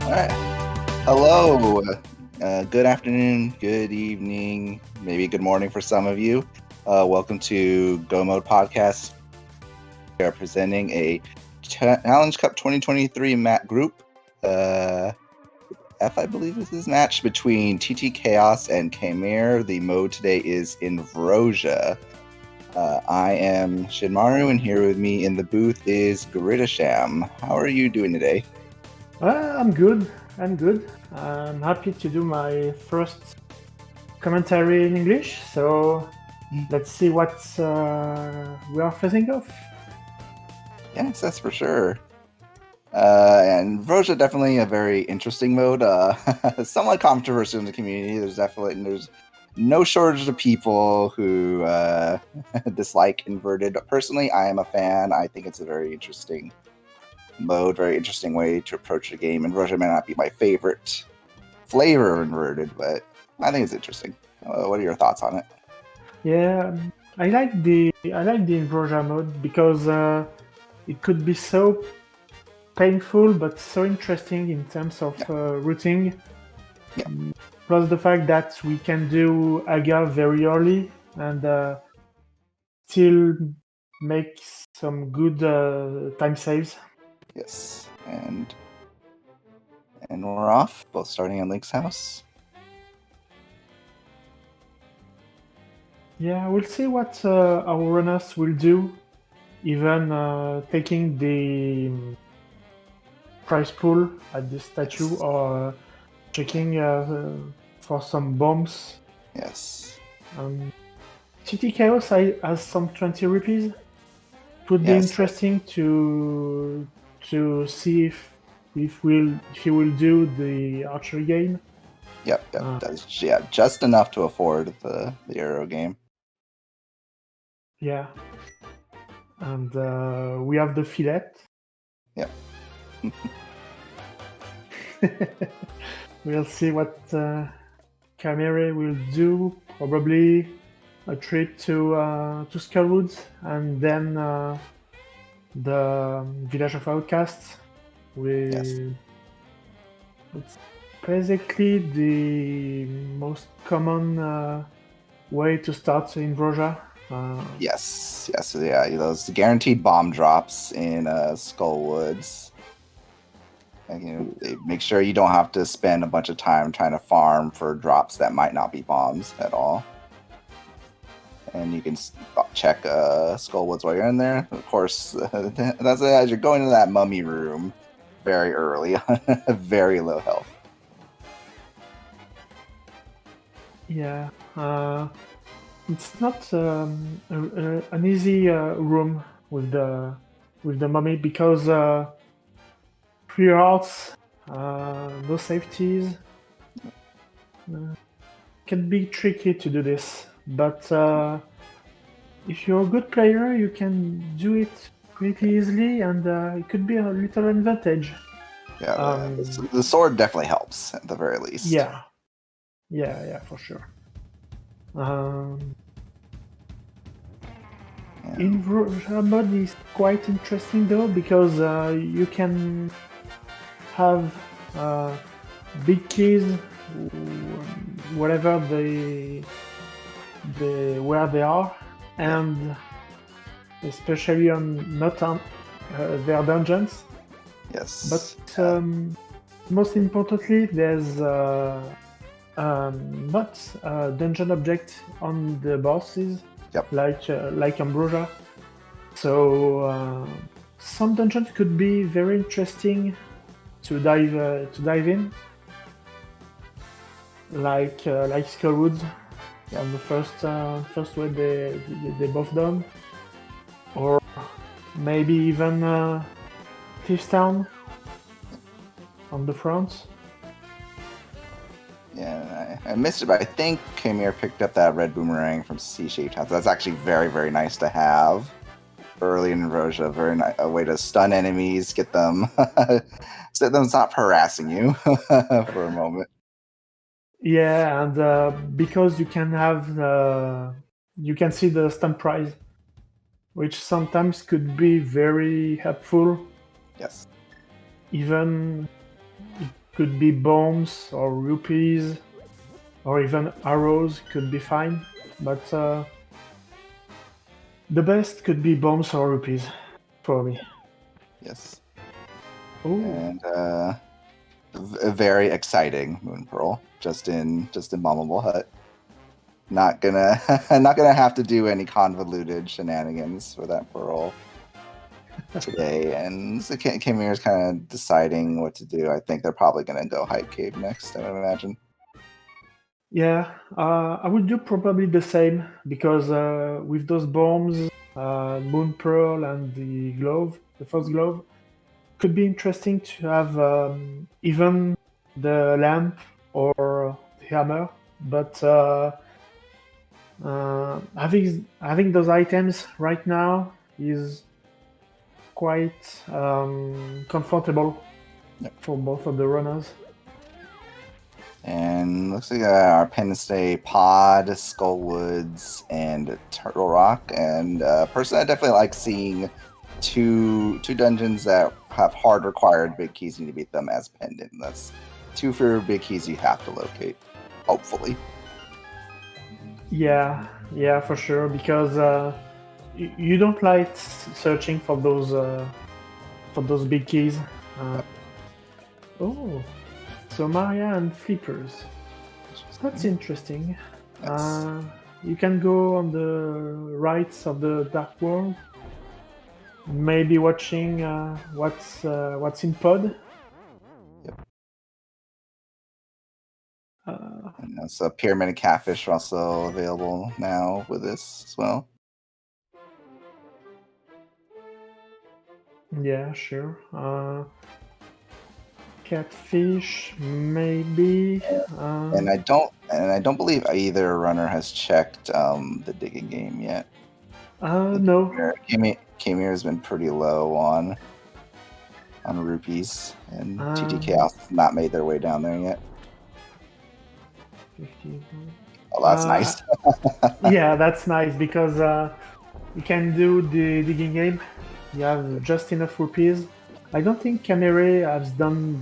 All right. Hello. Good afternoon, good evening, maybe good morning for some of you. Welcome to Go Mode Podcast. We are presenting a Challenge Cup 2023 group F, I believe is this match between TT Chaos and Khamere. The mode today is Invrosia. I am Shinmaru, and here with me in the booth is Gridasham. How are you doing today? I'm good. I'm happy to do my first commentary in English, so let's see what we are facing off. Yes, that's for sure. And Roja definitely a very interesting mode. Somewhat controversial in the community. There's no shortage of people who dislike inverted. Personally, I am a fan. I think it's a very interesting mode, very interesting way to approach the game. And Roja may not be my favorite flavor of inverted, but I think it's interesting. What are your thoughts on it? Yeah, I like the Invrosia mode because it could be so painful but so interesting in terms of routing. Yeah. Plus the fact that we can do Aga very early and still make some good time saves. Yes, and we're off, both starting at Link's house. Yeah, we'll see what our runners will do, even taking the prize pool at the statue or checking for some bombs. Yes. TT Chaos has some 20 rupees. It would be interesting to see if he will do the archery game. Yep, just enough to afford the Euro game. Yeah, and we have the fillet. Yep. We'll see what Khamere will do. Probably a trip to Skullwoods and then the Village of Outcasts. It's basically the most common way to start in Invrosia. Yes, yeah, those guaranteed bomb drops in Skullwoods. And, they make sure you don't have to spend a bunch of time trying to farm for drops that might not be bombs at all. And you can check Skullwoods while you're in there. Of course, that's as you're going into that mummy room very early on very low health. Yeah, it's not an easy room with the mummy because free hearts, no safeties. Can be tricky to do this, but if you're a good player, you can do it pretty easily, and it could be a little advantage. Yeah, the sword definitely helps at the very least. Yeah, for sure. Invrosia mode is quite interesting though because you can have big keys wherever where they are, and especially not on their dungeons. Yes. But most importantly, there's not a dungeon object on the bosses. Yep. Like Ambrosia. So some dungeons could be very interesting to dive in, like Skullwoods on the first way they both done, or maybe even Thief's Town on the front. Yeah, I missed it, but I think Khamere picked up that red boomerang from C-shaped house. That's actually very, very nice to have early in Roja. Very nice, a way to stun enemies, get them, so them stop harassing you for a moment. Yeah, and because you can see the stun prize, which sometimes could be very helpful. Yes. Even it could be bombs or rupees, or even arrows could be fine. But the best could be bombs or rupees for me. Yes. Ooh. And a very exciting Moon Pearl, just in Bombable Hut. Not gonna have to do any convoluted shenanigans for that Pearl today. And so Khamere's kind of deciding what to do. I think they're probably gonna go Hype Cave next, I would imagine. Yeah, I would do probably the same because with those bombs, Moon Pearl and the glove, the first glove, could be interesting to have even the lamp or the hammer. But having those items right now is quite comfortable for both of the runners. And looks like our Penn State Pod, Skullwoods, and Turtle Rock. And personally, I definitely like seeing two dungeons that have hard required big keys you need to beat them as pendant. That's 2 fewer big keys you have to locate, hopefully. Yeah, for sure. Because you don't like searching for those big keys. Oh. So Maria and Flippers. That's interesting. Yes. You can go on the rights of the Dark World. Maybe watching what's in Pod. Yep. Uh, So Pyramid and Catfish are also available now with this as well. Yeah, sure. Catfish, maybe. And I don't believe either runner has checked the digging game yet. No. Khamere has been pretty low on rupees, and TT Chaos has not made their way down there yet. 50. Oh, that's nice. Yeah, that's nice because you can do the digging game. You have just enough rupees. I don't think Khamere has done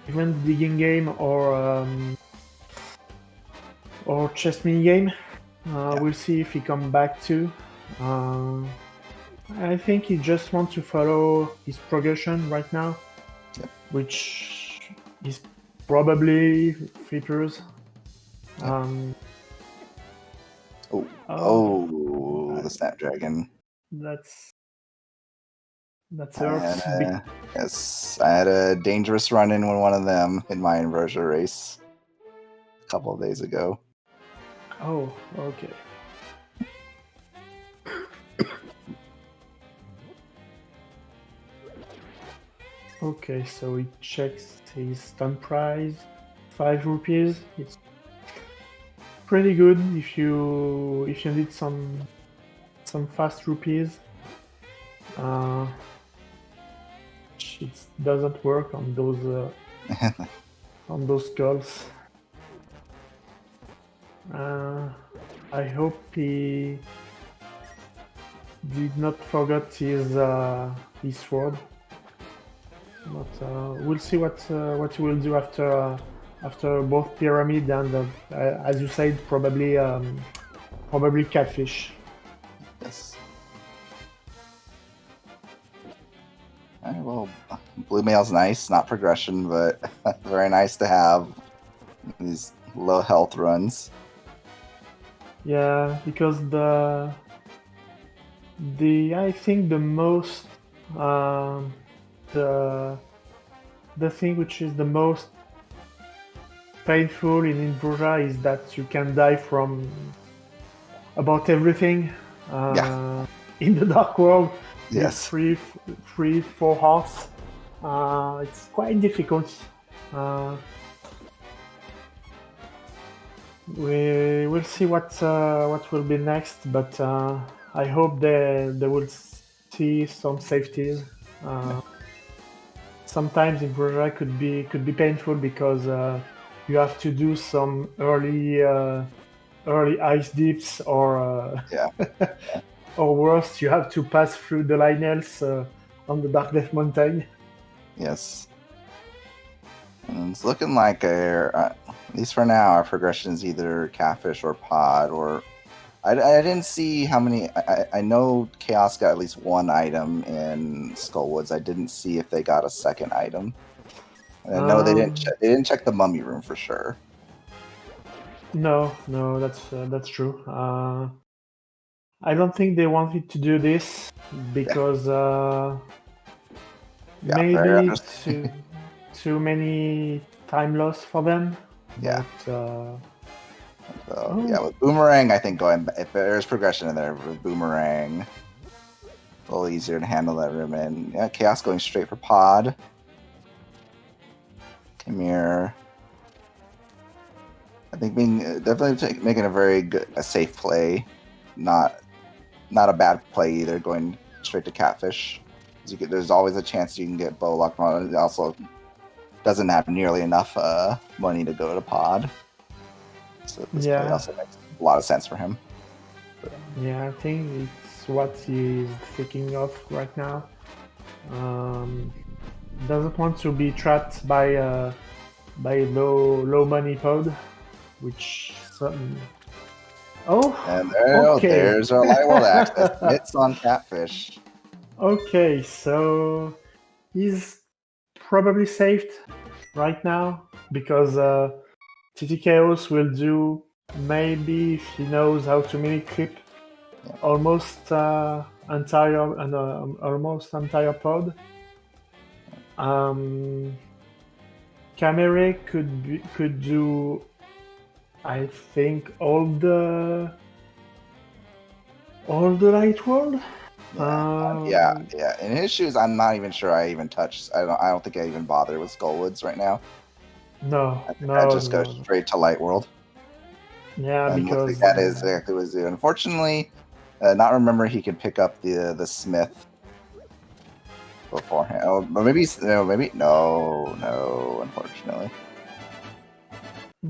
even the digging game or chest mini game. We'll see if he come back too. I think he just wants to follow his progression right now, which is probably Flippers. The Snapdragon. That's hurts. Yes, I had a dangerous run-in with one of them in my Inversion race a couple of days ago. Oh, okay. Okay, so he checks his stun price, 5 rupees. It's pretty good if you need some fast rupees. It doesn't work on those skulls. I hope he did not forget his sword. But we'll see what he will do after both pyramid and as you said, probably catfish. Yes. Alright, well, Blue Mail's nice, not progression, but very nice to have these low health runs. Yeah, because I think the most the thing which is the most painful in Inverja is that you can die from about everything in the Dark World. Yes. With 4 hearts. It's quite difficult. We will see what will be next, but I hope they will see some safeties. Sometimes Inverja could be painful because you have to do some early ice dips or or worse, you have to pass through the Lionels on the Dark Death Mountain. Yes. And it's looking like at least for now, our progression is either catfish or pod. Or I didn't see how many. I know Chaos got at least one item in Skullwoods. I didn't see if they got a second item. And I know they didn't. They didn't check the mummy room for sure. No, that's true. I don't think they wanted to do this because Yeah, very maybe understandable. too many time loss for them. Yeah. But, So yeah, with Boomerang, I think if there's progression in there with Boomerang, a little easier to handle that room. And yeah, Chaos going straight for Pod. Khamere. I think definitely making a safe play, not a bad play either. Going straight to Catfish, there's always a chance you can get Bow Lock on. It also doesn't have nearly enough money to go to Pod, so this play also makes a lot of sense for him. Yeah, I think it's what he's thinking of right now. Doesn't want to be trapped by low money pod, which And okay. There's our light world access. Mitts on Catfish. Okay, so he's probably saved right now because TT Chaos will do, maybe if he knows how to mini clip, almost entire pod. Khamere could do, I think, all the light world. Yeah. In his shoes, I'm not even sure I even touched. I don't think I even bothered with Skullwoods right now. No, I just go straight to Light World. Yeah, and because looks like that is exactly what he's doing. Unfortunately, not remember he can pick up the Smith beforehand. Oh, maybe no. Unfortunately,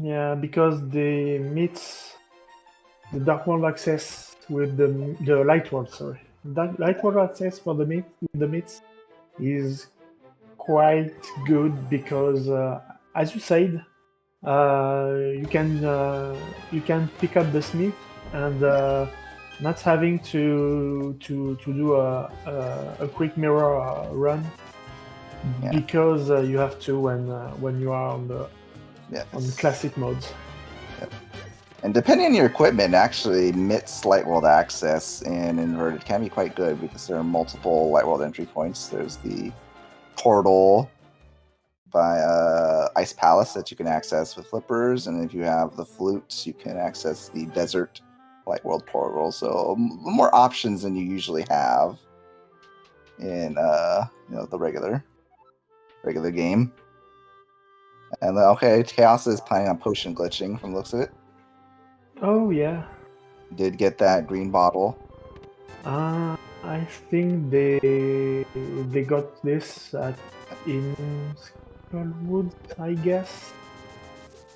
yeah, because the meets the Dark World access with the Light World. Sorry, that Light World access for the meets is quite good because, as you said, you can pick up the Smith and not having to do a quick mirror run because you have to when you are on the classic modes. Yep. And depending on your equipment, actually, Mitt's Light World access in Inverted can be quite good because there are multiple Light World entry points. There's the portal by Ice Palace that you can access with flippers, and if you have the flutes, you can access the Desert Light World portal. So more options than you usually have in the regular game. And okay, Chaos is planning on potion glitching from the looks of it. Oh yeah. Did get that green bottle. I think they got this in Skullwoods, I guess.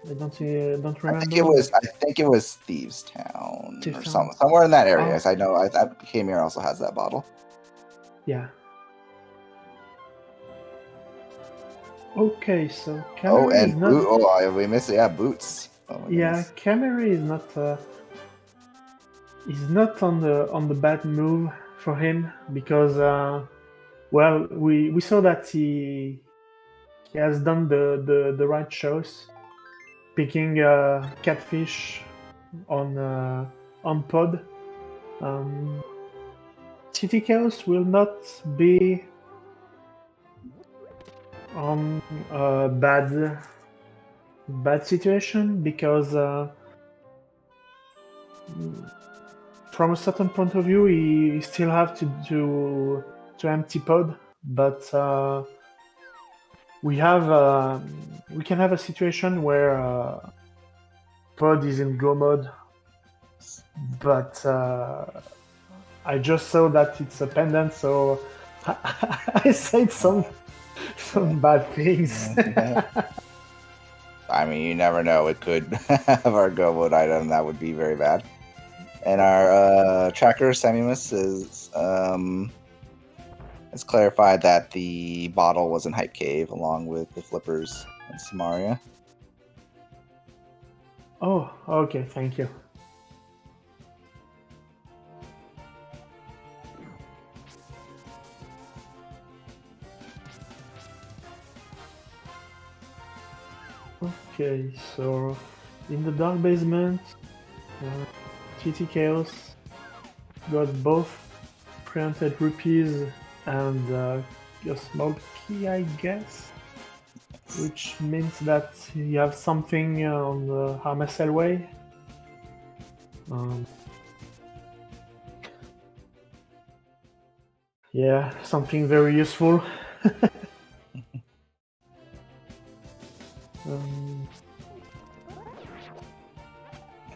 I don't remember. I think it was Thieves Town or somewhere in that area. I know. I Khamere also has that bottle. Yeah. Okay, so Khamere is not... we missed it. Yeah, boots. Khamere is not on the bad move for him because we saw that he has done the right choice, picking catfish on pod. TT Chaos will not be on a bad situation because from a certain point of view he still have to empty pod, but we can have a situation where pod is in go mode, but I just saw that it's a pendant, so I said some bad things. I mean, you never know. It could have our go mode item. That would be very bad. And our tracker, Sammimmas, has clarified that the bottle was in Hype Cave along with the flippers Samaria. Oh, okay, thank you. Okay, so in the dark basement, TT Chaos got both printed rupees and a small key, I guess, which means that you have something on the Harmacell way. Yeah, something very useful.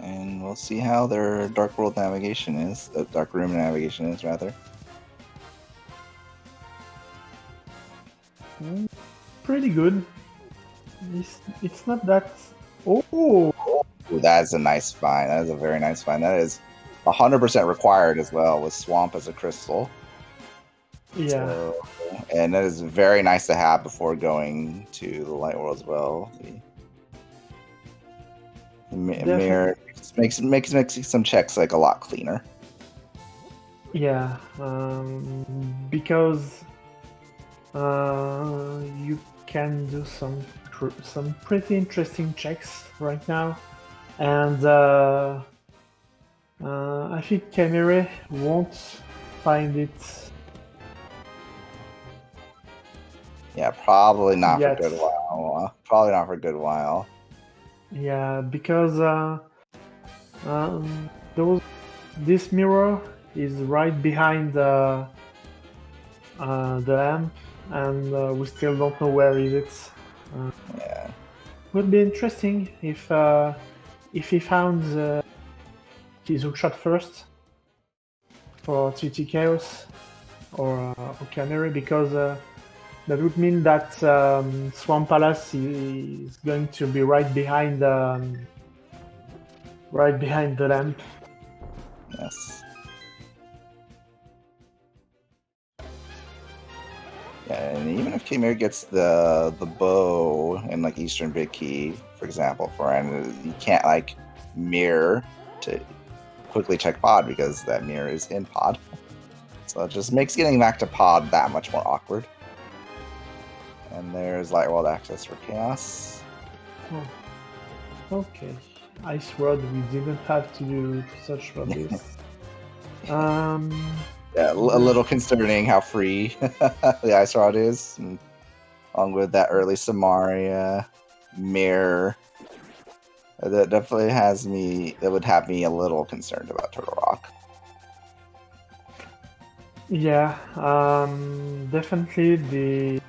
And we'll see how their Dark World navigation is. Dark Room navigation is, rather. Pretty good. It's not that... Oh! That's a nice find. That is a very nice find. That is 100% required as well, with Swamp as a crystal. Yeah. So, and that is very nice to have before going to the Light World as well. The mirror makes some checks like a lot cleaner. Yeah, because you can do some pretty interesting checks right now, and I think Khamere won't find it. Yeah, probably not yet. for a good while. Probably not for a good while. Yeah, because this mirror is right behind the lamp, and we still don't know where is it. Yeah, Would be interesting if he found his hookshot first for TT Chaos or Khamere, because that would mean that Swamp Palace is going to be right behind the lamp. yes. Yeah, and even if Khamere gets the bow and like Eastern Big Key, for example, you can't like mirror to quickly check pod because that mirror is in pod. So it just makes getting back to pod that much more awkward. And there's Light World access for Chaos. Oh. Okay. Ice Rod, we didn't have to search for this. Yeah, a little concerning how free the Ice Rod is, and along with that early Samaria mirror. That definitely would have me a little concerned about Turtle Rock. Yeah, definitely the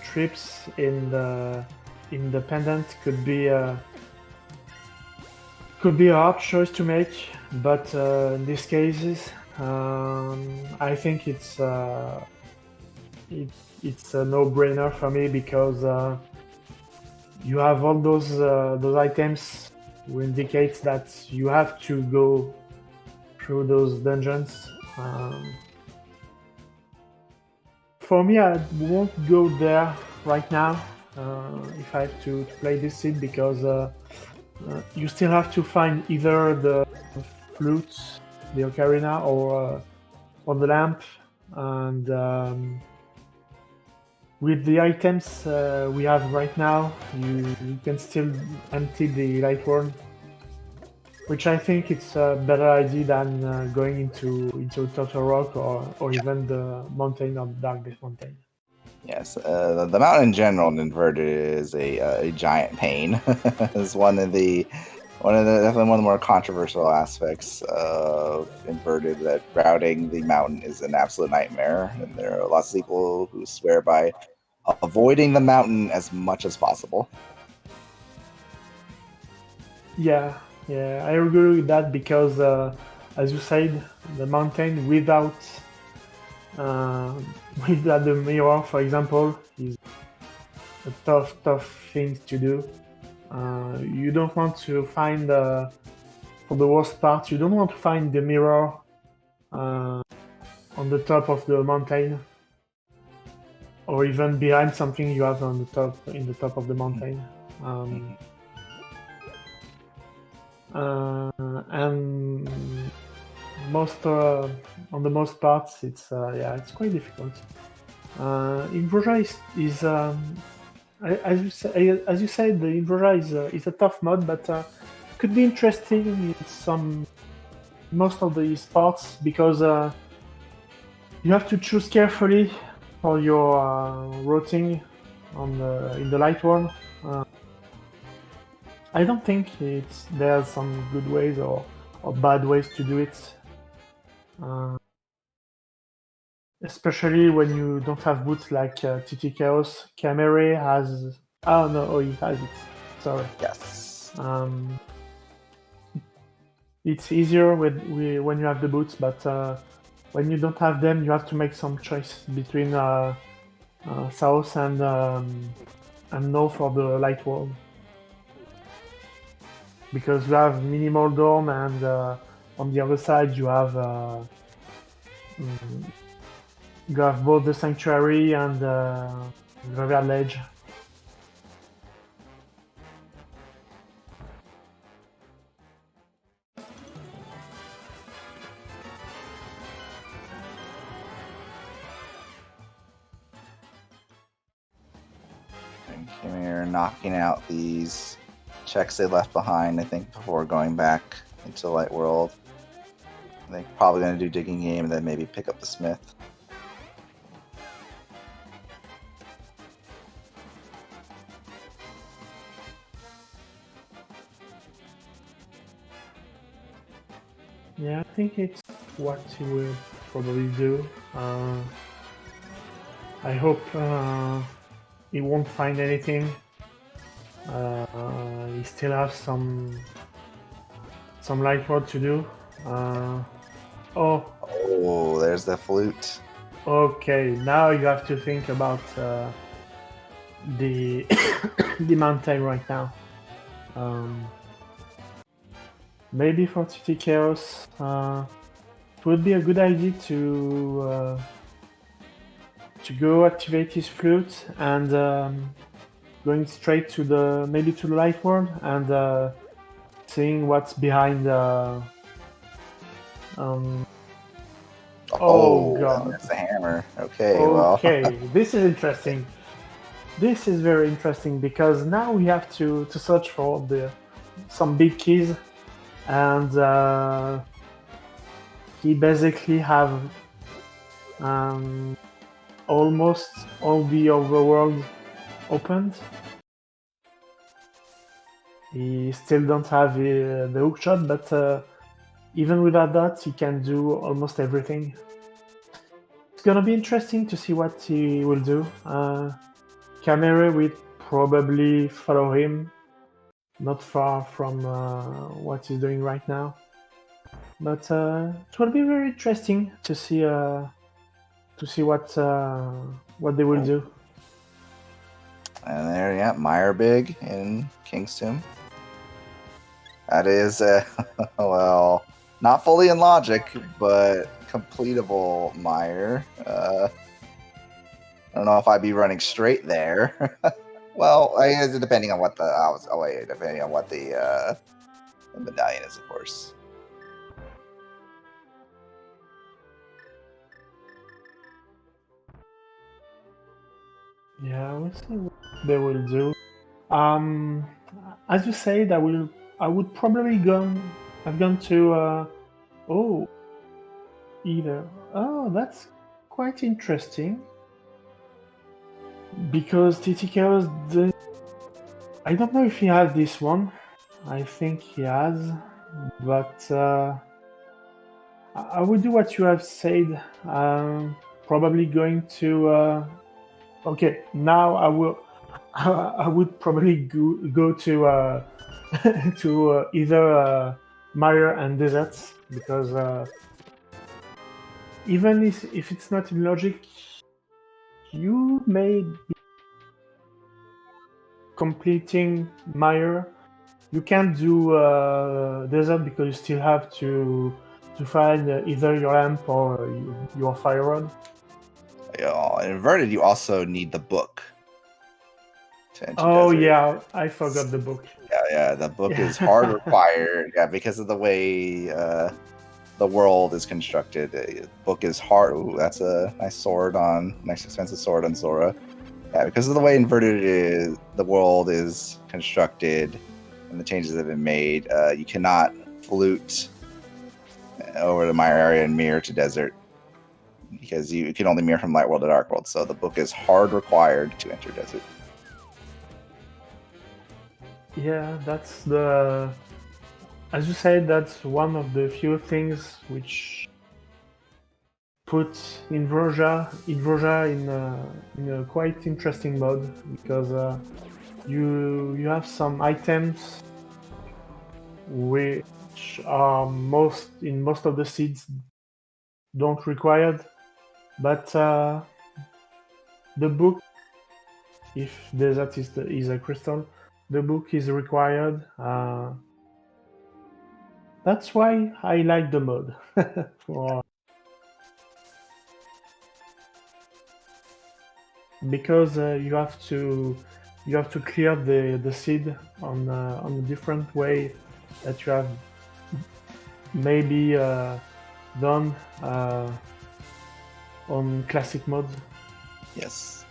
trips in the Independent could be a hard choice to make, but in these cases, I think it's a no-brainer for me, because you have all those items who indicate that you have to go through those dungeons. For me, I won't go there right now if I have to play this seed, because you still have to find either the flute, the ocarina, or the lamp, and with the items we have right now, you can still empty the light world, which I think it's a better idea than going into Turtle Rock or even the mountain of Dark Base Mountain. Yes, the mountain in general in Inverted is a giant pain. It's definitely one of the more controversial aspects of Inverted, that routing the mountain is an absolute nightmare, and there are lots of people who swear by avoiding the mountain as much as possible. Yeah, I agree with that, because as you said, the mountain without the mirror, for example, is a tough thing to do. You don't want to find, for the worst part, you don't want to find the mirror on the top of the mountain, or even behind something you have in the top of the mountain. And on the most parts, it's quite difficult. Inverja is as you said, the Inverja is a tough mod, but could be interesting in most of these parts because you have to choose carefully for your routing in the light world. I don't think there's some good ways or bad ways to do it. Especially when you don't have boots like TT Chaos. Khamere has... Oh no, he has it. Sorry. Yes. It's easier when you have the boots, but when you don't have them, you have to make some choice between south and north of the light world. Because you have minimal dome, and on the other side you have both the sanctuary and graveyard ledge. And Khamere knocking out these checks they left behind, I think, before going back into Light World. I think probably going to do Digging Game and then maybe pick up the Smith. Yeah, I think it's what he will probably do. I hope he won't find anything. He still has some light work to do. Oh, there's the flute. Okay, now you have to think about the the mountain right now. Maybe for TT Chaos, it would be a good idea to go activate his flute and going straight to the light world and seeing what's behind. Oh god! That's the hammer. Okay, okay, well. This is interesting. This is very interesting because now we have to search for some big keys, and he basically have almost all the overworld opened. He still don't have the hookshot, but even without that, he can do almost everything. It's gonna be interesting to see what he will do. Khamere will probably follow him, not far from what he's doing right now. But it will be very interesting to see what they will do. And there, yeah, Meyerбig in Kingston. That is, well, not fully in logic, but completable Meyer. I don't know if I'd be running straight there. Well, I guess depending on what depending on what the medallion is, of course. Yeah, we'll see what they will do. As you said, I would probably have gone to either. Oh, that's quite interesting. Because TTKO's I don't know if he has this one. I think he has, but I would do what you have said. Probably going to. Okay, now I would probably go to to either Mire and Deserts, because even if it's not in logic, you may be completing Mire. You can't do Desert because you still have to find either your lamp or your fire rod. In Inverted, you also need the book to enter Oh desert. yeah, I forgot the book. Yeah, the book is Yeah. hard required. Yeah, because of the way the world is constructed. The book is hard. Ooh, that's a nice expensive sword on Zora. Yeah, because of the way inverted the world is constructed and the changes that have been made, you cannot flute over to my area and mirror to desert because you can only mirror from light world to dark world. So the book is hard required to enter desert. Yeah, that's the. As you said, that's one of the few things which put Inverja in a quite interesting mode because you have some items which are most of the seeds don't required, but the book, if desert is a crystal, the book is required. That's why I like the mode. For because you have to clear the seed on a different way that you have maybe done on classic mode. Yes.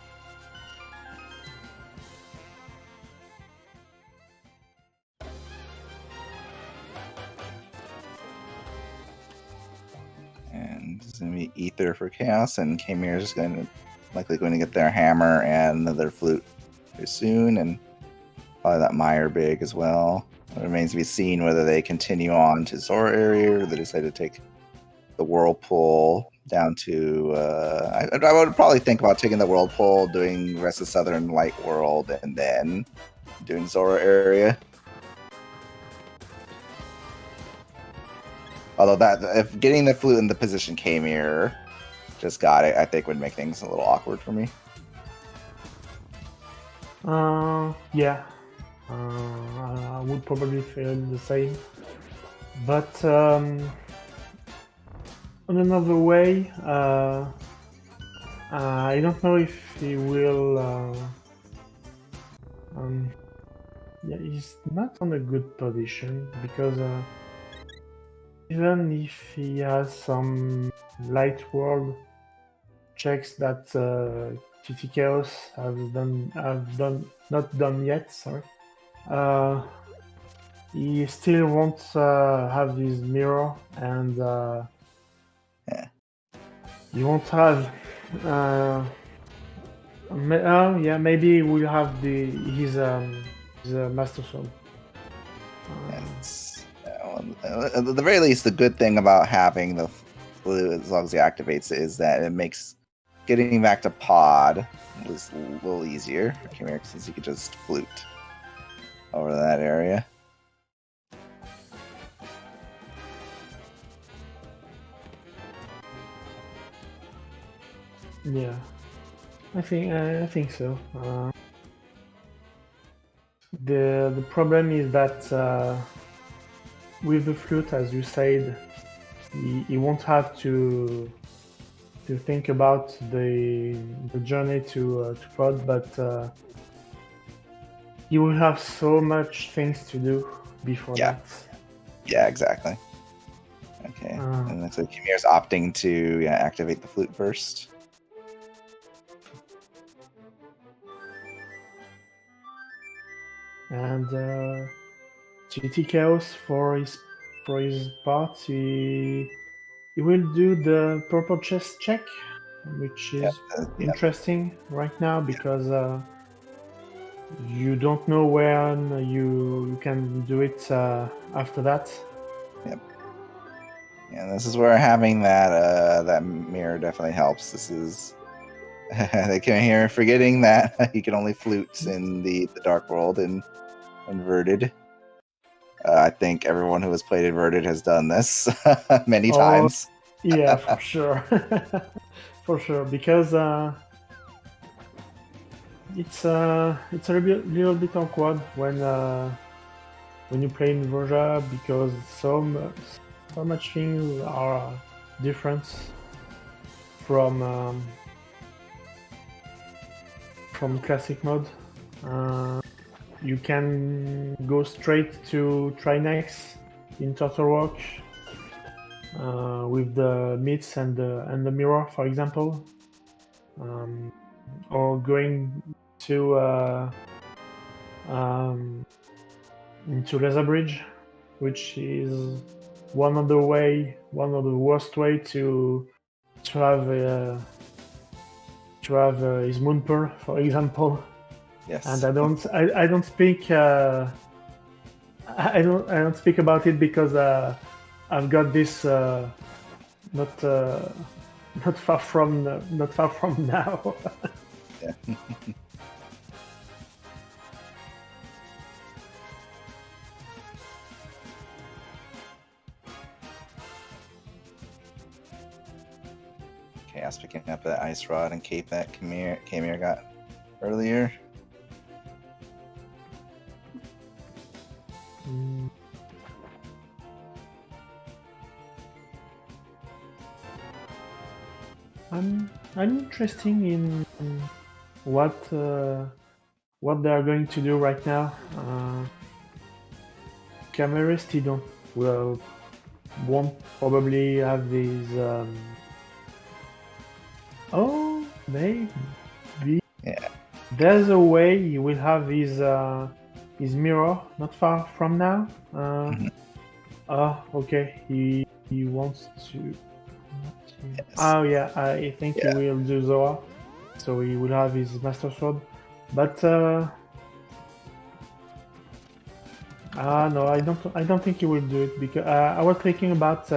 And this is going to be Ether for Chaos, and Khamere is likely going to get their hammer and their flute very soon, and probably that Mire big as well. It remains to be seen whether they continue on to Zora area or they decide to take the Whirlpool down to. I would probably think about taking the Whirlpool, doing the rest of Southern Light World, and then doing Zora area. Although if getting the flute in the position Khamere just got it, I think would make things a little awkward for me. Yeah, I would probably feel the same. But on another way, I don't know if he will. Yeah, he's not on a good position because even if he has some light world checks that TT Chaos not done yet, sorry. He still won't have his mirror, and he won't have. Yeah, maybe we'll have his Master Sword. At the very least, the good thing about having the flute, as long as he activates it, is that it makes getting back to pod a little easier for Khamere, since he could just flute over that area. Yeah, I think so. The problem is that with the flute, as you said, he won't have to think about the journey to pod, but he will have so much things to do before that. Yeah, exactly. Okay, and looks like Khamere's opting to activate the flute first. And GT Chaos for his part, he will do the purple chest check, which is interesting right now because you don't know when you can do it after that. Yep. Yeah, this is where having that mirror definitely helps. This is they can hear forgetting that you can only flute in the dark world and inverted. I think everyone who has played inverted has done this many times. Yeah, for sure. For sure, because it's a little bit awkward when you play Inverja because so much things are different from classic mode. You can go straight to Trinex in Turtle Rock with the meats and the mirror, for example, or going to into Laser Bridge, which is one of the worst way to have his moon pearl, for example. Yes. And I don't speak I don't speak about it because I've got this not far from now. Yeah. Okay, I was picking up that ice rod and cape that Khamere got earlier. I'm interested in what they are going to do right now. Khamere still won't probably have these. Oh, maybe. Yeah. There's a way he will have his mirror not far from now. Okay. He wants to. Yes. Oh yeah, I think Yeah. he will do Zoa, so he will have his Master Sword. But no, I don't think he will do it because I was thinking about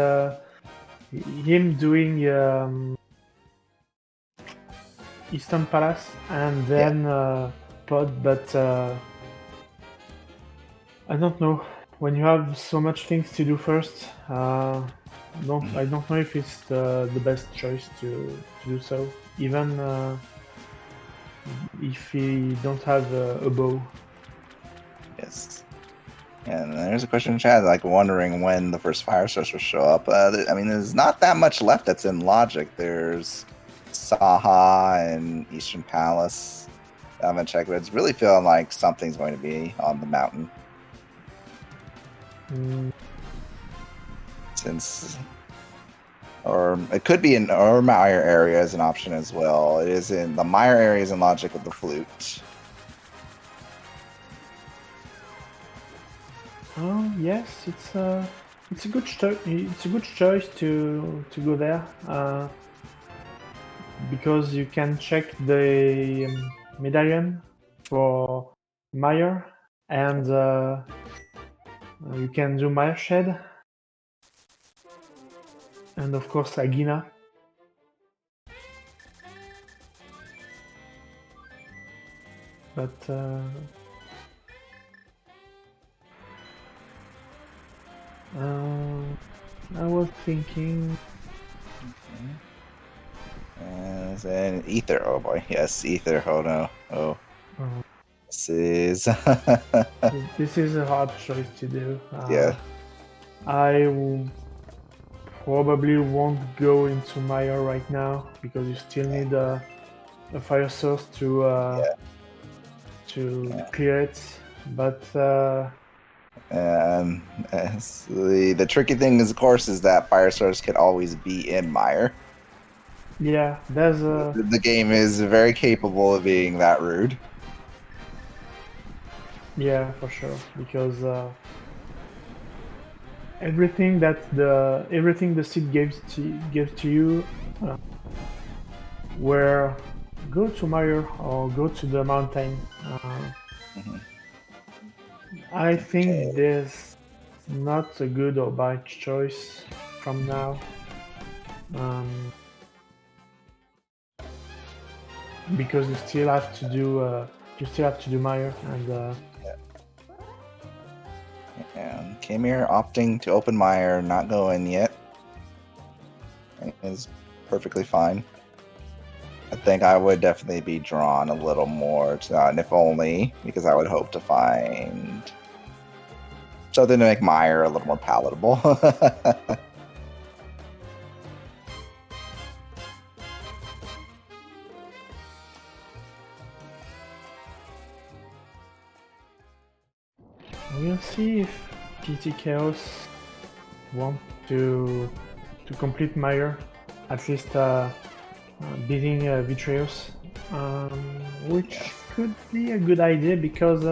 him doing Eastern Palace and then Pod, but I don't know. When you have so much things to do first, I don't know if it's the best choice to do so, even if he don't have a bow. Yes. And there's a question in chat, like wondering when the first fire source will show up. I mean, there's not that much left that's in logic. There's Saha and Eastern Palace. I haven't checked, but it's really feeling like something's going to be on the mountain. Since, or it could be in Mire area as an option as well. It is in the Mire area is in logic with the flute. Oh yes, it's a good it's a good choice to go there because you can check the medallion for Mire and you can do Mire Shed and of course Agina. But I was thinking. And Ether, oh boy, yes, Ether. Oh no, oh. This is This is a hard choice to do. Yeah. I probably won't go into Mire right now because you still need a fire source to clear it. But the tricky thing is, of course, is that fire source can always be in Mire. Yeah, there's a. The game is very capable of being that rude. Yeah, for sure, because everything the seed gives to you, where go to Mire or go to the mountain. I think there's not a good or bad choice from now. Because you still have to do Mire and. And Khamere opting to open Mire, not going yet, is perfectly fine. I think I would definitely be drawn a little more to that, and if only because I would hope to find something to make Mire a little more palatable. see if PT Chaos want to complete Meyer, at least beating Vitreous, which could be a good idea because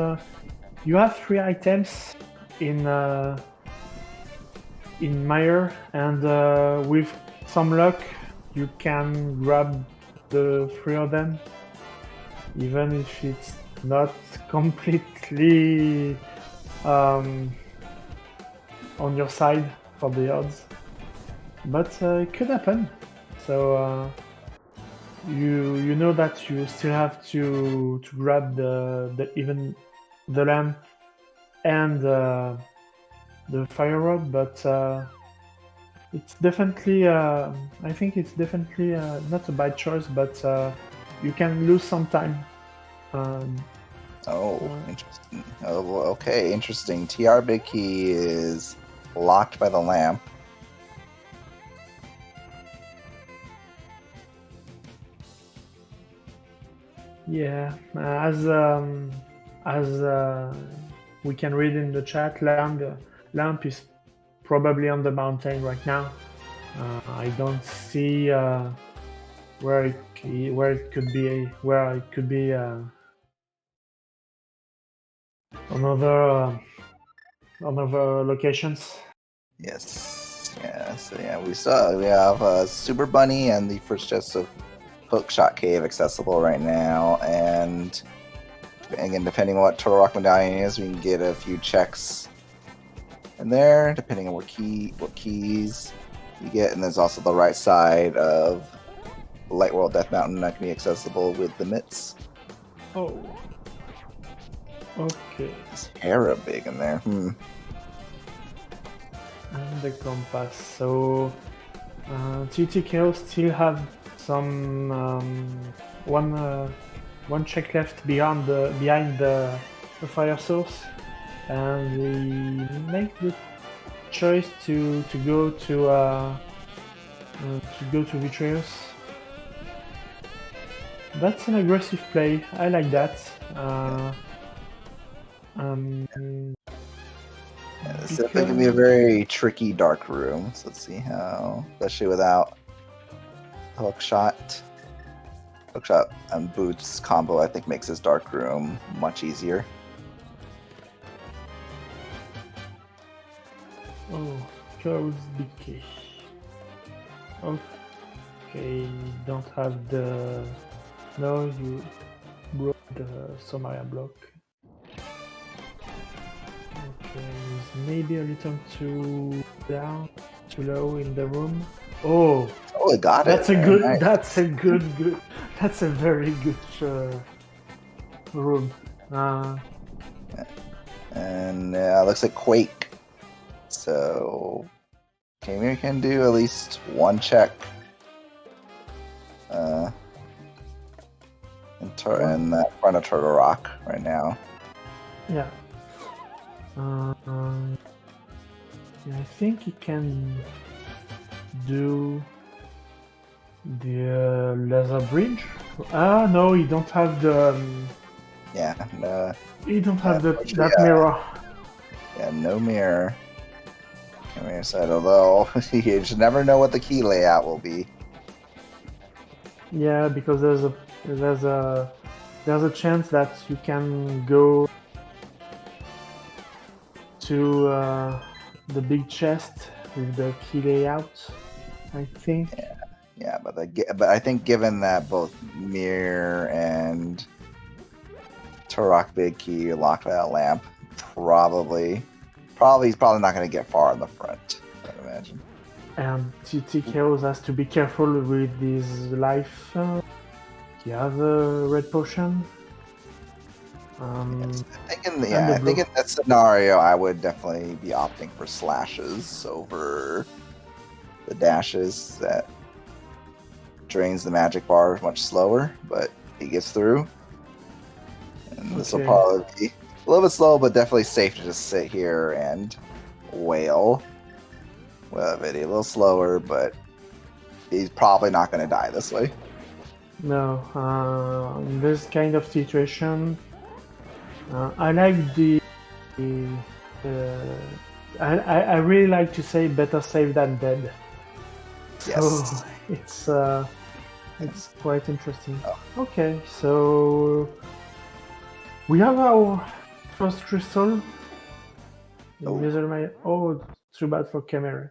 you have 3 items in Meyer, and with some luck you can grab the 3 of them, even if it's not completely on your side for the odds, but it could happen. So you know that you still have to grab the lamp and the fire rod, but it's definitely I think it's definitely not a bad choice, but you can lose some time. Interesting. Oh, okay, interesting. TR Big Key is blocked by the lamp. Yeah, as we can read in the chat, lamp is probably on the mountain right now. I don't see where it could be another locations. Yes. Yeah. So yeah, we have Super Bunny and the first chest of Hookshot Cave accessible right now, and again, depending on what Turtle Rock Medallion is, we can get a few checks in there, depending on what keys you get. And there's also the right side of Light World Death Mountain that can be accessible with the mitts. Oh. Okay. It's Hera big in there. And the compass. So TTKO still have some one check left behind the fire source, and we make the choice to go to Vitreous. That's an aggressive play. I like that. It's definitely gonna be a very tricky dark room. So let's see how, especially without Hookshot and Boots combo, I think makes this dark room much easier. Oh, close the key. Okay, don't have the. No, you broke the Somalia block. Okay, it's maybe a little too low in the room. Oh, I got that's it. That's a very good room. And looks like Quake. So Khamere can do at least one check. In that front of Turtle Rock right now. Yeah. I think he can do the laser bridge. No, he don't have the. He don't have that mirror. Yeah, no mirror. Khamere said, although you just never know what the key layout will be. Yeah, because there's a chance that you can go to the big chest with the key layout, I think. Yeah, but I think given that both Mirror and Turok Big Key are locked by that lamp, probably he's probably not going to get far in the front, I'd imagine. And TTKOs has to be careful with his life. He has a red potion. Yes. I think in that scenario, I would definitely be opting for slashes over the dashes. That drains the magic bar much slower, but he gets through. And this will probably be a little bit slow, but definitely safe to just sit here and wail. Well, a little slower, but he's probably not going to die this way. No, in this kind of situation, I like the I really like to say better safe than dead. So Yes. it's quite interesting. Oh. Okay, so we have our first crystal. Oh, too bad for Khamere.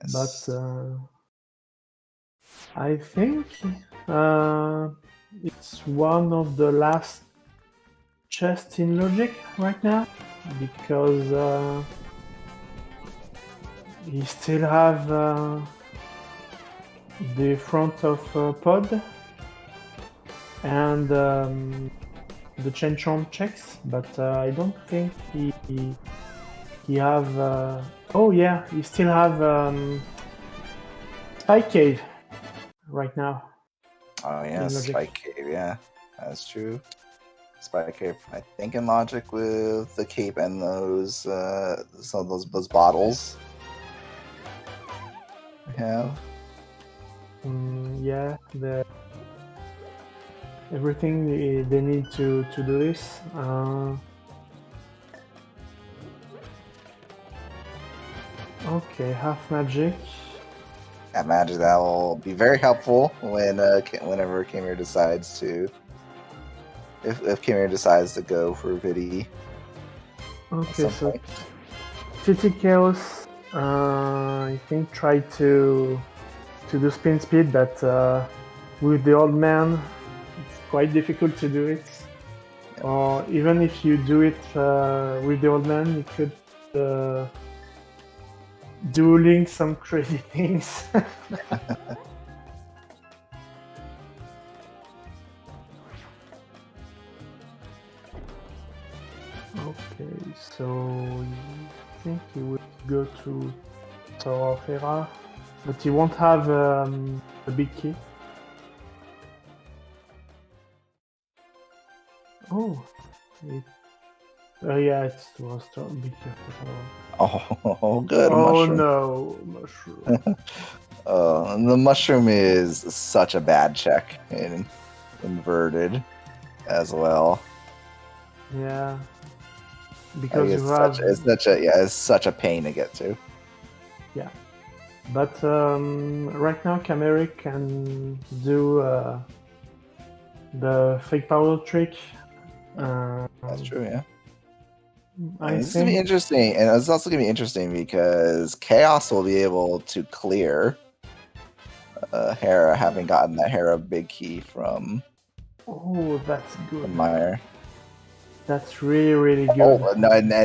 Yes. But I think it's one of the last chests in Logic right now because he still have the front of pod and the chain chomp checks, but I don't think he have. Oh yeah, he still have Spike Cave right now. Oh yeah, in Logic. Spike Cave. Yeah, that's true. Spike Cave. I think in Logic with the cape and those some of those bottles. I have. Yeah, everything they need to do this. Okay, half magic. I imagine that will be very helpful when whenever Khamere decides to, if Khamere decides to go for Vidi. Okay, so Titi Chaos, I think try to do spin speed, but with the old man, it's quite difficult to do it. Yep. Or even if you do it with the old man, you could dueling some crazy things. Okay, so I think he would go to Tower of Hera, but he won't have a big key. Oh, yeah, it was big key. Oh, good. Oh mushroom. No, mushroom. The mushroom is such a bad check in inverted as well. Yeah, because it's such a pain to get to. Yeah, but right now Khamere can do the fake power trick. That's true, yeah. It's gonna be interesting, and it's also gonna be interesting because Chaos will be able to clear Hera, having gotten that Hera big key from. Oh, that's good. Meyer. That's really good. Oh, and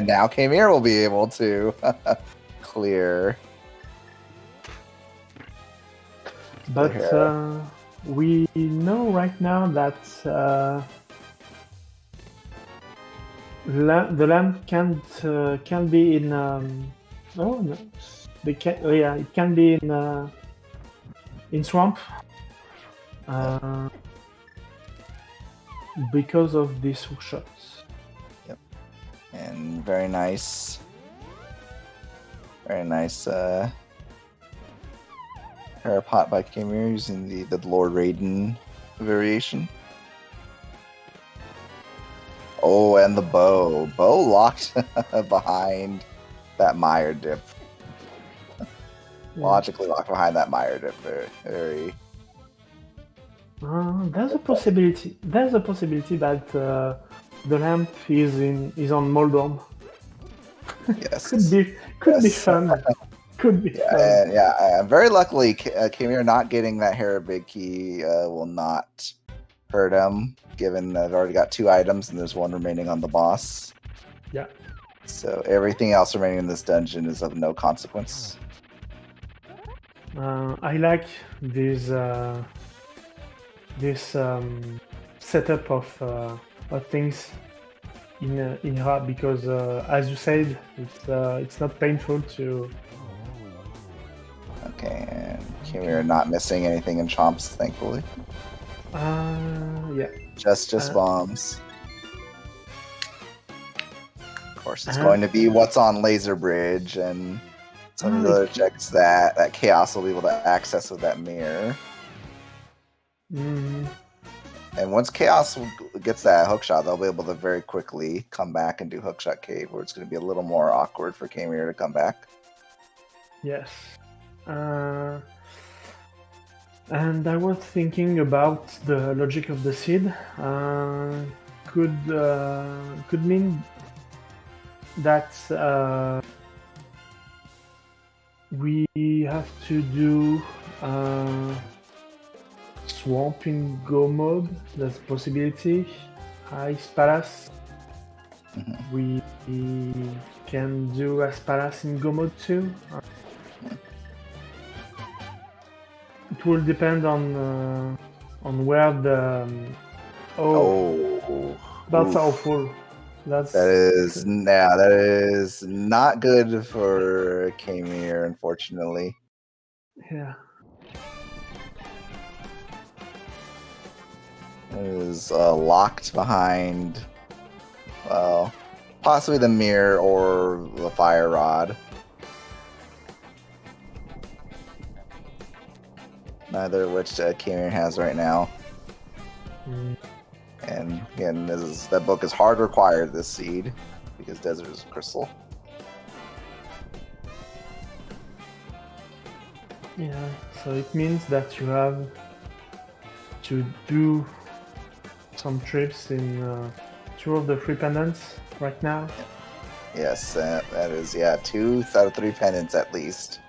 now Khamere will be able to clear. But we know right now that the land can be in. Oh no, they can. Oh yeah, it can be in swamp. Because of these hook shots. Yep. And very nice. Hera pot by Khamere using the Lord Raiden variation. Oh, and the bow. Bow locked behind that Meyer dip. Yeah. Logically locked behind that Meyer dip. Very. There's a possibility. There's a possibility that the lamp is on Moldorm. Yes. Could be fun. Could be fun. Yeah. Very luckily, Khamere not getting that Hera big key will not hurt him, given that I've already got 2 items and there's 1 remaining on the boss. Yeah. So everything else remaining in this dungeon is of no consequence. I like this setup of things in Hera because, as you said, it's not painful to. Okay, and Khamere not missing anything in chomps, thankfully. Yeah. Just bombs. Of course, it's going to be what's on Laser Bridge, and some of the other checks that Chaos will be able to access with that mirror. And once Chaos gets that hookshot, they'll be able to very quickly come back and do hookshot cave, where it's going to be a little more awkward for Khamere to come back. Yes. And I was thinking about the logic of the seed. Could mean that we have to do swamp in Go mode. That's a possibility. Ice Palace. We can do Ice Palace in Go mode too. It will depend on where the that's awful. That is not good for Khamere, unfortunately. Yeah. It is locked behind, well, possibly the mirror or the fire rod. Neither of which Khamere has right now. And again, that book is hard required, this seed, because Desert is crystal. Yeah, so it means that you have to do some trips in 2 of the 3 pendants right now. Yes, that is, 2 out of 3 pendants at least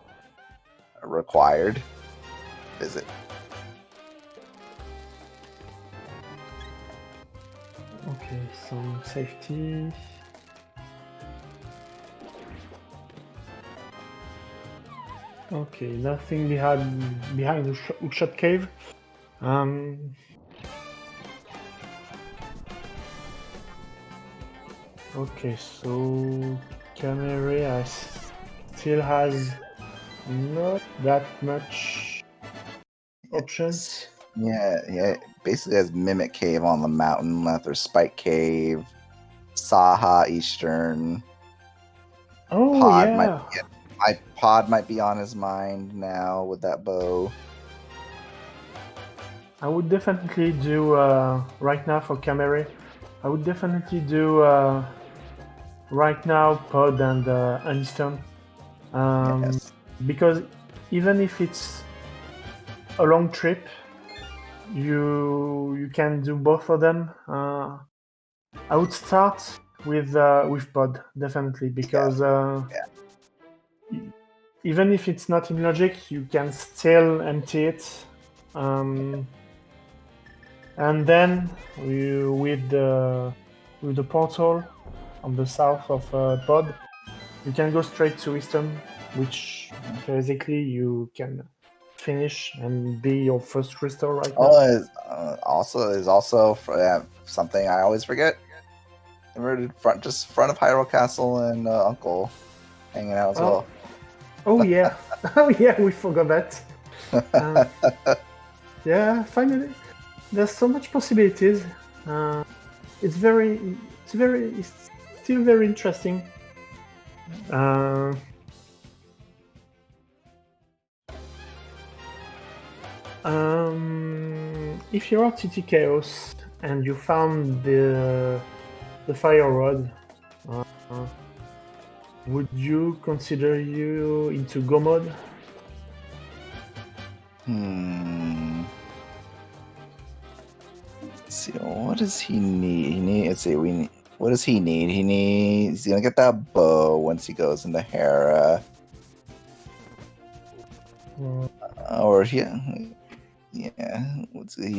are required. Visit. Okay, some safety. Okay, nothing behind the hookshot cave. Okay, so Khamere still has not that much options. Yeah, basically has Mimic Cave on the mountain left, or Spike Cave, Saha Eastern. Oh, Pod yeah. Pod might be on his mind now with that bow. I would definitely do, right now for Khamere, I would definitely do right now Pod and Aniston. Yes. Because even if it's a long trip, you can do both of them. I would start with Pod, definitely, because even if it's not in logic, you can still empty it. And then with the portal on the south of Pod, you can go straight to Easton, which basically you can finish and be your first restore right now. Is also something I always forget. Front of Hyrule Castle and Uncle hanging out as well. Oh yeah, oh yeah, we forgot that. Yeah, finally, there's so much possibilities. It's still very interesting. If you're at TT Chaos and you found the fire rod, would you consider you into Go mode? Let's see, what does he need? What does he need? He's gonna get that bow once he goes into Hera. He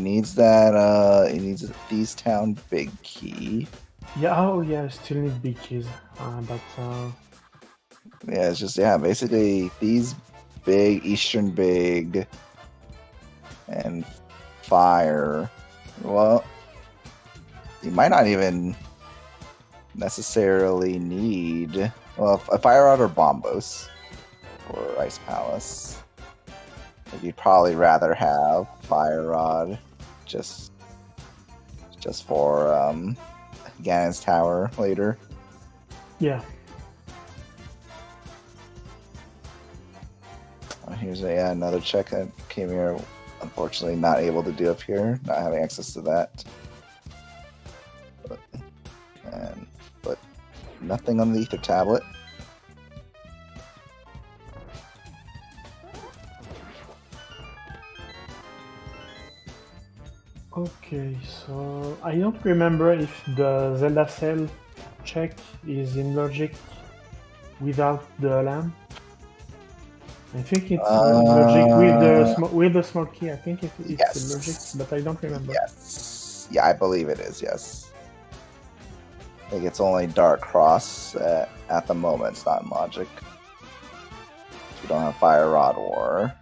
needs that. He needs a Thieves Town big key. Yeah, still need big keys. It's just basically these big Eastern big and fire. Well, you might not even necessarily need a fire rod or bombos for Ice Palace. You'd probably rather have fire rod just for Ganon's Tower later. Yeah. Here's another check that came here. unfortunately not able to do up here, not having access to that. But nothing on the ether tablet. Okay, so I don't remember if the Zelda cell check is in logic without the lamp. I think it's in logic with the small key. I think it's yes. in logic, but I don't remember. Yes. Yeah, I believe it is, yes. I think it's only Dark Cross at the moment. It's not in logic. We don't have Fire Rod or...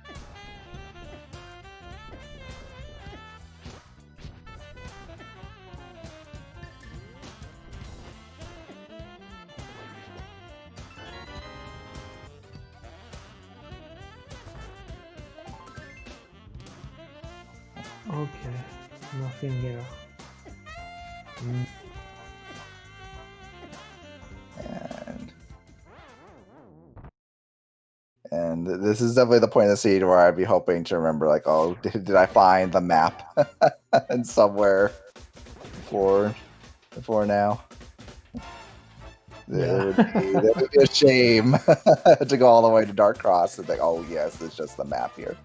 Okay, nothing here. And this is definitely the point of the seed where I'd be hoping to remember, like, oh, did I find the map and somewhere before now? Yeah. That would be a shame to go all the way to Dark Cross and think, oh yes, it's just the map here.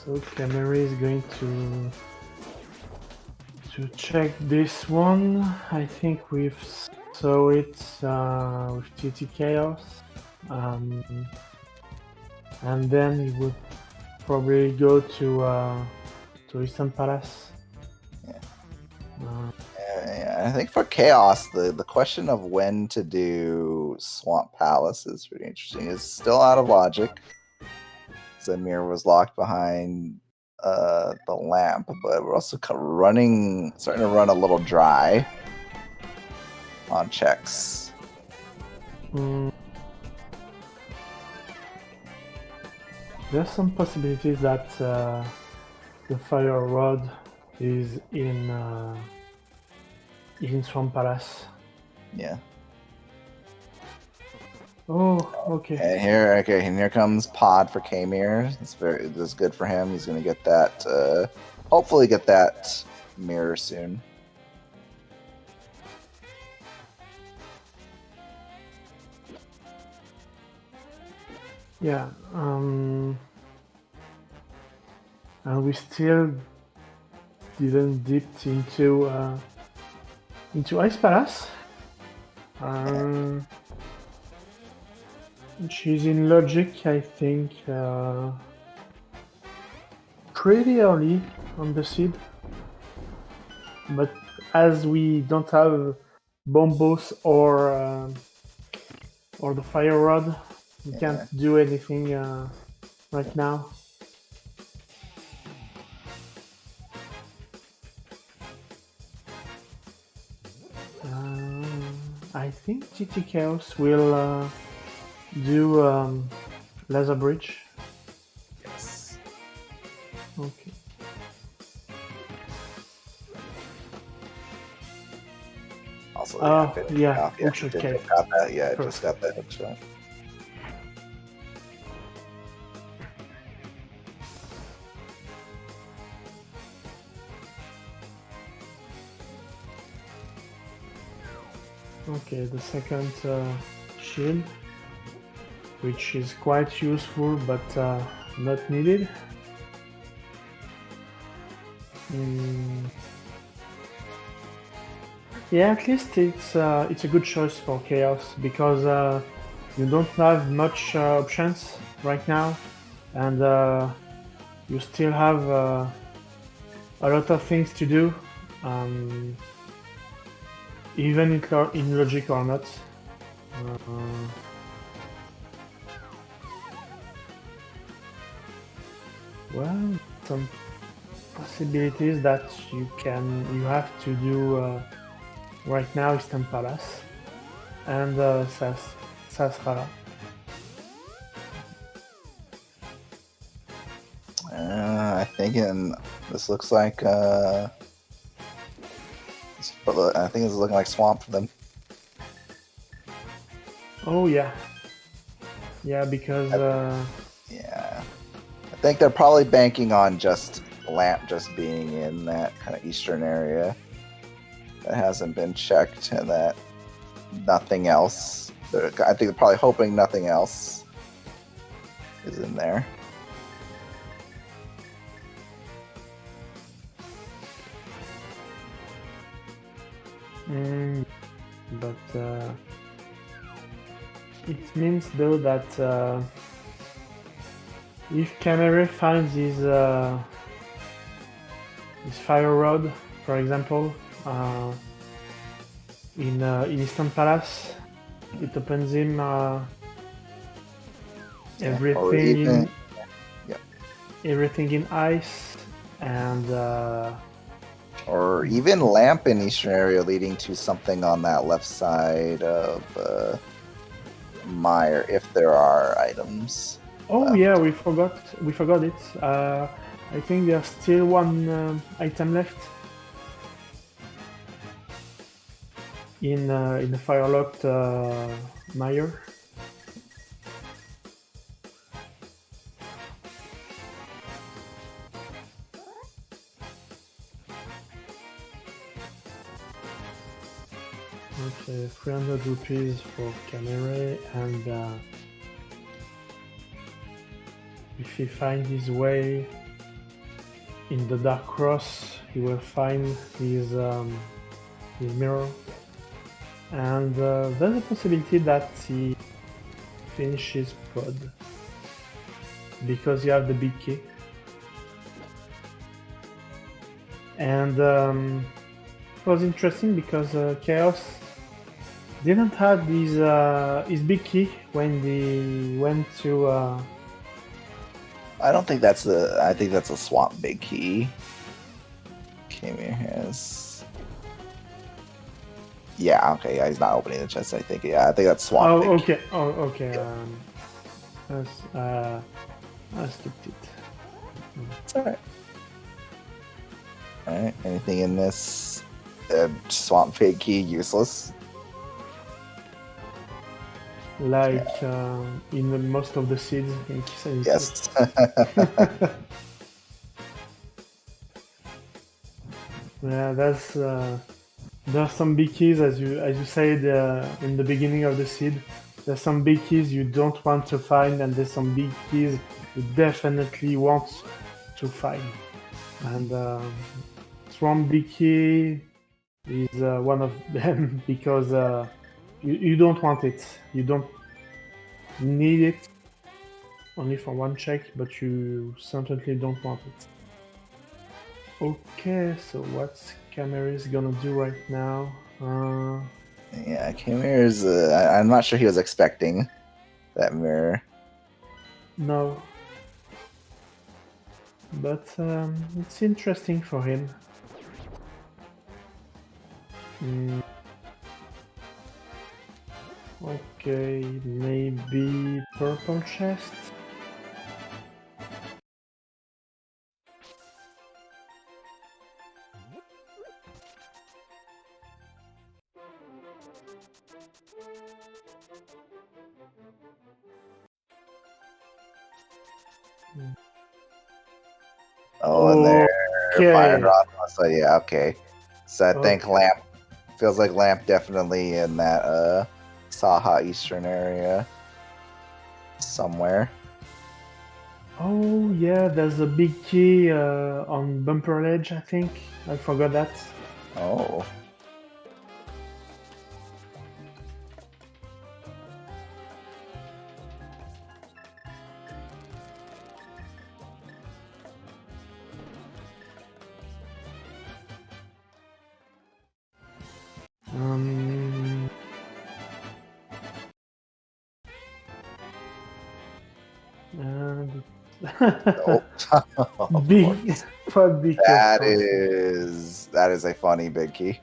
So Khamere is going to check this one. I think we've saw it with TT Chaos, and then he would probably go to Eastern Palace. Yeah, I think for Chaos, the question of when to do Swamp Palace is pretty interesting. It's still out of logic. Zamir was locked behind the lamp, but we're also starting to run a little dry on checks. There's some possibilities that the Fire Rod is in Swamp Palace. Yeah. Oh, okay. And here comes Pod for Khamere. That's good for him. He's gonna get that. Hopefully, get that mirror soon. Yeah. And we still didn't dip into Ice Palace. She's in logic, I think, pretty early on the seed. But as we don't have Bombos or the Fire Rod, we can't do anything right now. I think TT Chaos will do Laser Bridge. Yes. Okay. Also, yeah, just got that hook shot. Okay, the second shield, which is quite useful but not needed. Yeah, at least it's a good choice for Chaos because you don't have much options right now, and you still have a lot of things to do, even in logic or not. Well, some possibilities that you have to do right now is Eastern Palace and Sasrara. I think this looks like I think it's looking like swamp for them. Oh yeah, because yeah, I think they're probably banking on just Lamp just being in that kind of eastern area that hasn't been checked, and that nothing else. I think they're probably hoping nothing else is in there. But it means though that if Khamere finds his fire rod, for example, in Eastern Palace, it opens him everything in ice and. Or even lamp in eastern area leading to something on that left side of Mire, if there are items. Oh left. yeah, we forgot it. I think there's still one item left in the firelocked Mire. Okay, 300 rupees for Khamere, and if he finds his way in the Dark Cross, he will find his mirror. And there's a possibility that he finishes Pod because you have the big key. And it was interesting because Chaos didn't have his big key when they went to. I don't think that's I think that's a swamp big key. Khamere has. Yeah. Okay. Yeah, he's not opening the chest. I think. Yeah. I think that's swamp. Oh, big okay. Key. Oh, okay. I skipped it. It's alright. Alright. Anything in this swamp big key useless? Like in most of the seeds in Kisan. Yes. Yeah, there's some big keys as you said in the beginning of the seed. There's some big keys you don't want to find, and there's some big keys you definitely want to find. And Swamp Big Key is one of them because you don't want it. You don't need it only for one check, but you certainly don't want it. Okay, so what's Khamere gonna do right now? Yeah, Khamere's. I'm not sure he was expecting that mirror. No. But it's interesting for him. Okay, maybe purple chest? Oh, and there, Okay. fire rod. So yeah, okay. So I think Lamp feels like Lamp definitely in that Saha Eastern area somewhere. Oh yeah, there's a big key on Bumper Ledge, I think. I forgot that. Oh. And Nope. Of Big, course. but big key, of course. That is a funny big key.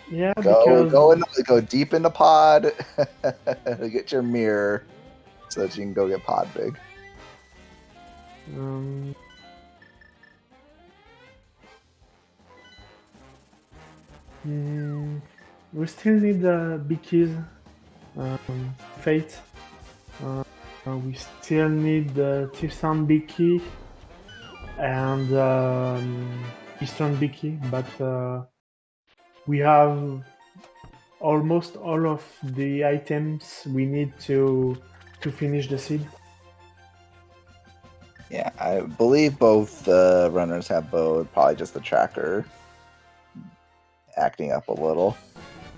Yeah, Go because go deep in the pod. Get your mirror so that you can go get pod big. um, we still need big keys. Fate. We still need the Tifsan big key and Eastern big key, but we have almost all of the items we need to finish the seed. Yeah, I believe both the runners have bow. Probably just the tracker acting up a little.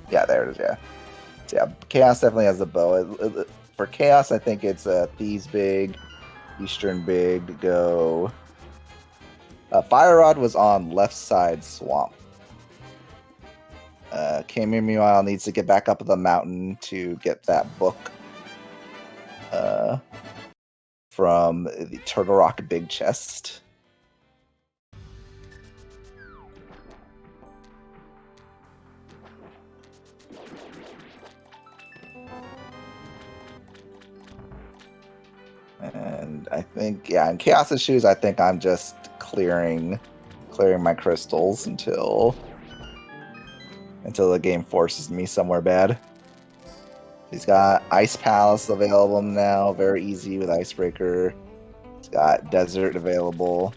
Yeah, there it is. Yeah, so yeah. Chaos definitely has the bow. For Chaos, I think it's Thieves big, Eastern big to go. Fire Rod was on left side swamp. Khamere, meanwhile, needs to get back up the mountain to get that book from the Turtle Rock big chest. And I think, yeah, in Chaos's shoes, I think I'm just clearing my crystals until the game forces me somewhere bad. He's got Ice Palace available now, very easy with Icebreaker. He's got Desert available.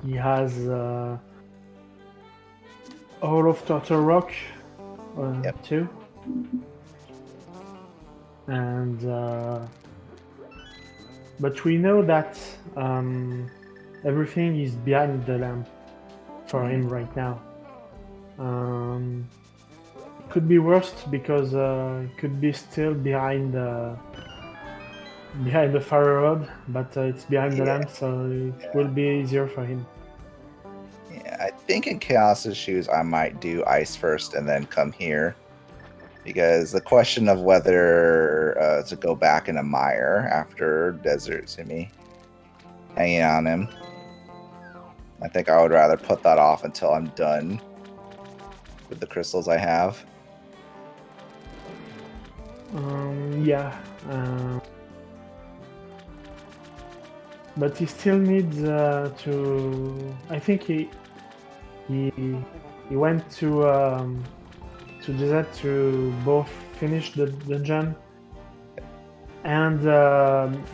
He has all of Turtle Rock Yep. too. And but we know that everything is behind the lamp for him right now. Could be worse because it could be still behind the fire rod, but it's behind the lamp, so it will be easier for him. Yeah, I think in Chaos's shoes, I might do Ice first and then come here. Because the question of whether to go back in a mire after Desert Simi hanging on him, I think I would rather put that off until I'm done with the crystals I have. Yeah. But he still needs to. I think he went to desert to both finish the dungeon and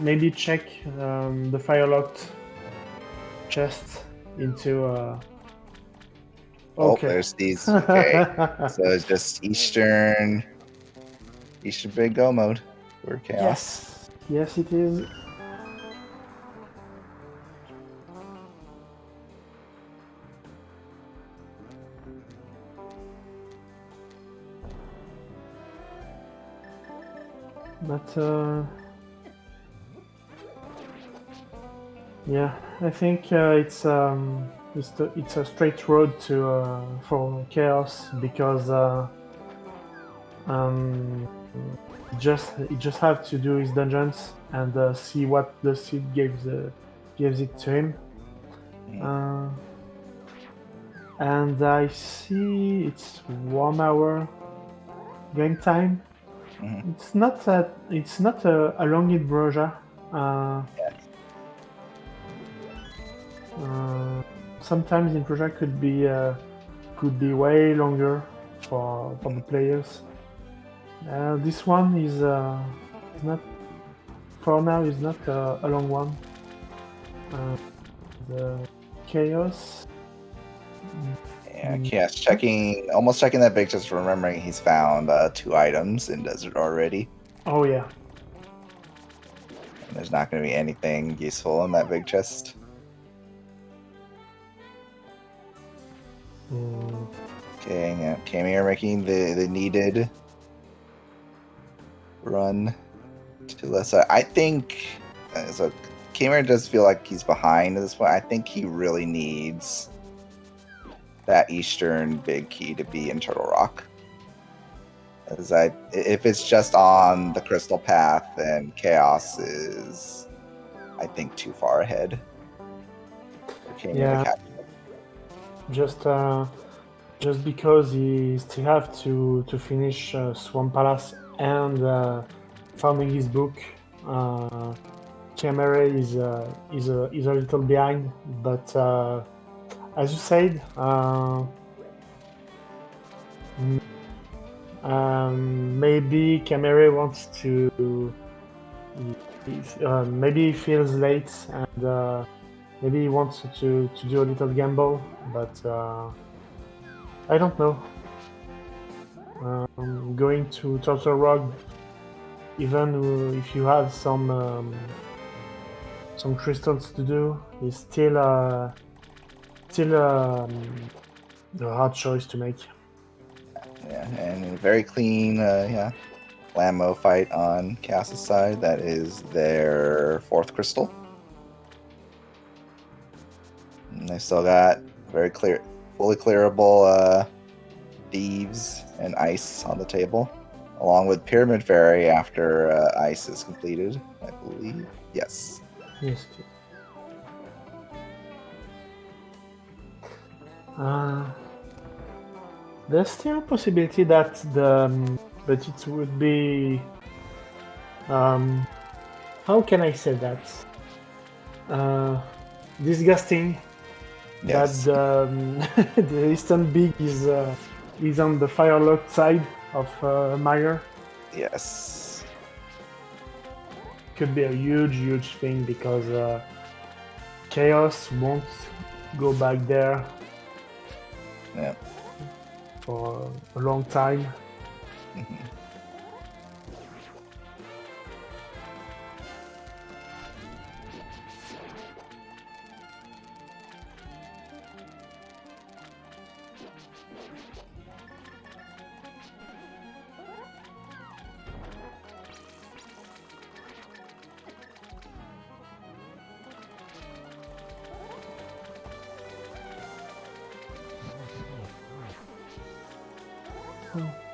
maybe check the firelocked chest into. Oh, Okay. there's these. Okay, so it's just Eastern big go mode for Chaos. Yes, it is. But yeah, I think it's a straight road to for Chaos because he just have to do his dungeons and see what the seed gives it to him. And I see it's 1 hour game time. Mm-hmm. It's not a long Broja. Sometimes in Broja could be way longer for the players. This one is not for now. Is not a long one. The Chaos. Yeah, Chaos almost checking that big chest, remembering he's found 2 items in Desert already. Oh yeah. And there's not going to be anything useful in that big chest. Okay, yeah, Khamere making the needed run to Lessa. I think so. Khamere does feel like he's behind at this point. I think he really needs that Eastern big key to be in Turtle Rock. If it's just on the crystal path, then chaos is, I think, too far ahead. Yeah. Just because he still have to finish Swamp Palace and founding his book, Khamere is a little behind. But as you said, maybe Khamere wants to. Maybe he feels late and maybe he wants to do a little gamble, but I don't know. Going to Turtle Rock, even if you have some crystals to do, is still a hard choice to make. Yeah, and a very clean, Lamo fight on Chaos' side. That is their 4th crystal. And they still got fully clearable thieves and ice on the table, along with Pyramid Fairy after ice is completed, I believe. Yes. Yes. There's still a possibility that but it would be how can I say that? Disgusting. Yes. That the Eastern Big is on the firelocked side of Meyer. Yes. Could be a huge thing because Chaos won't go back there. Yeah. For a long time. Mm-hmm.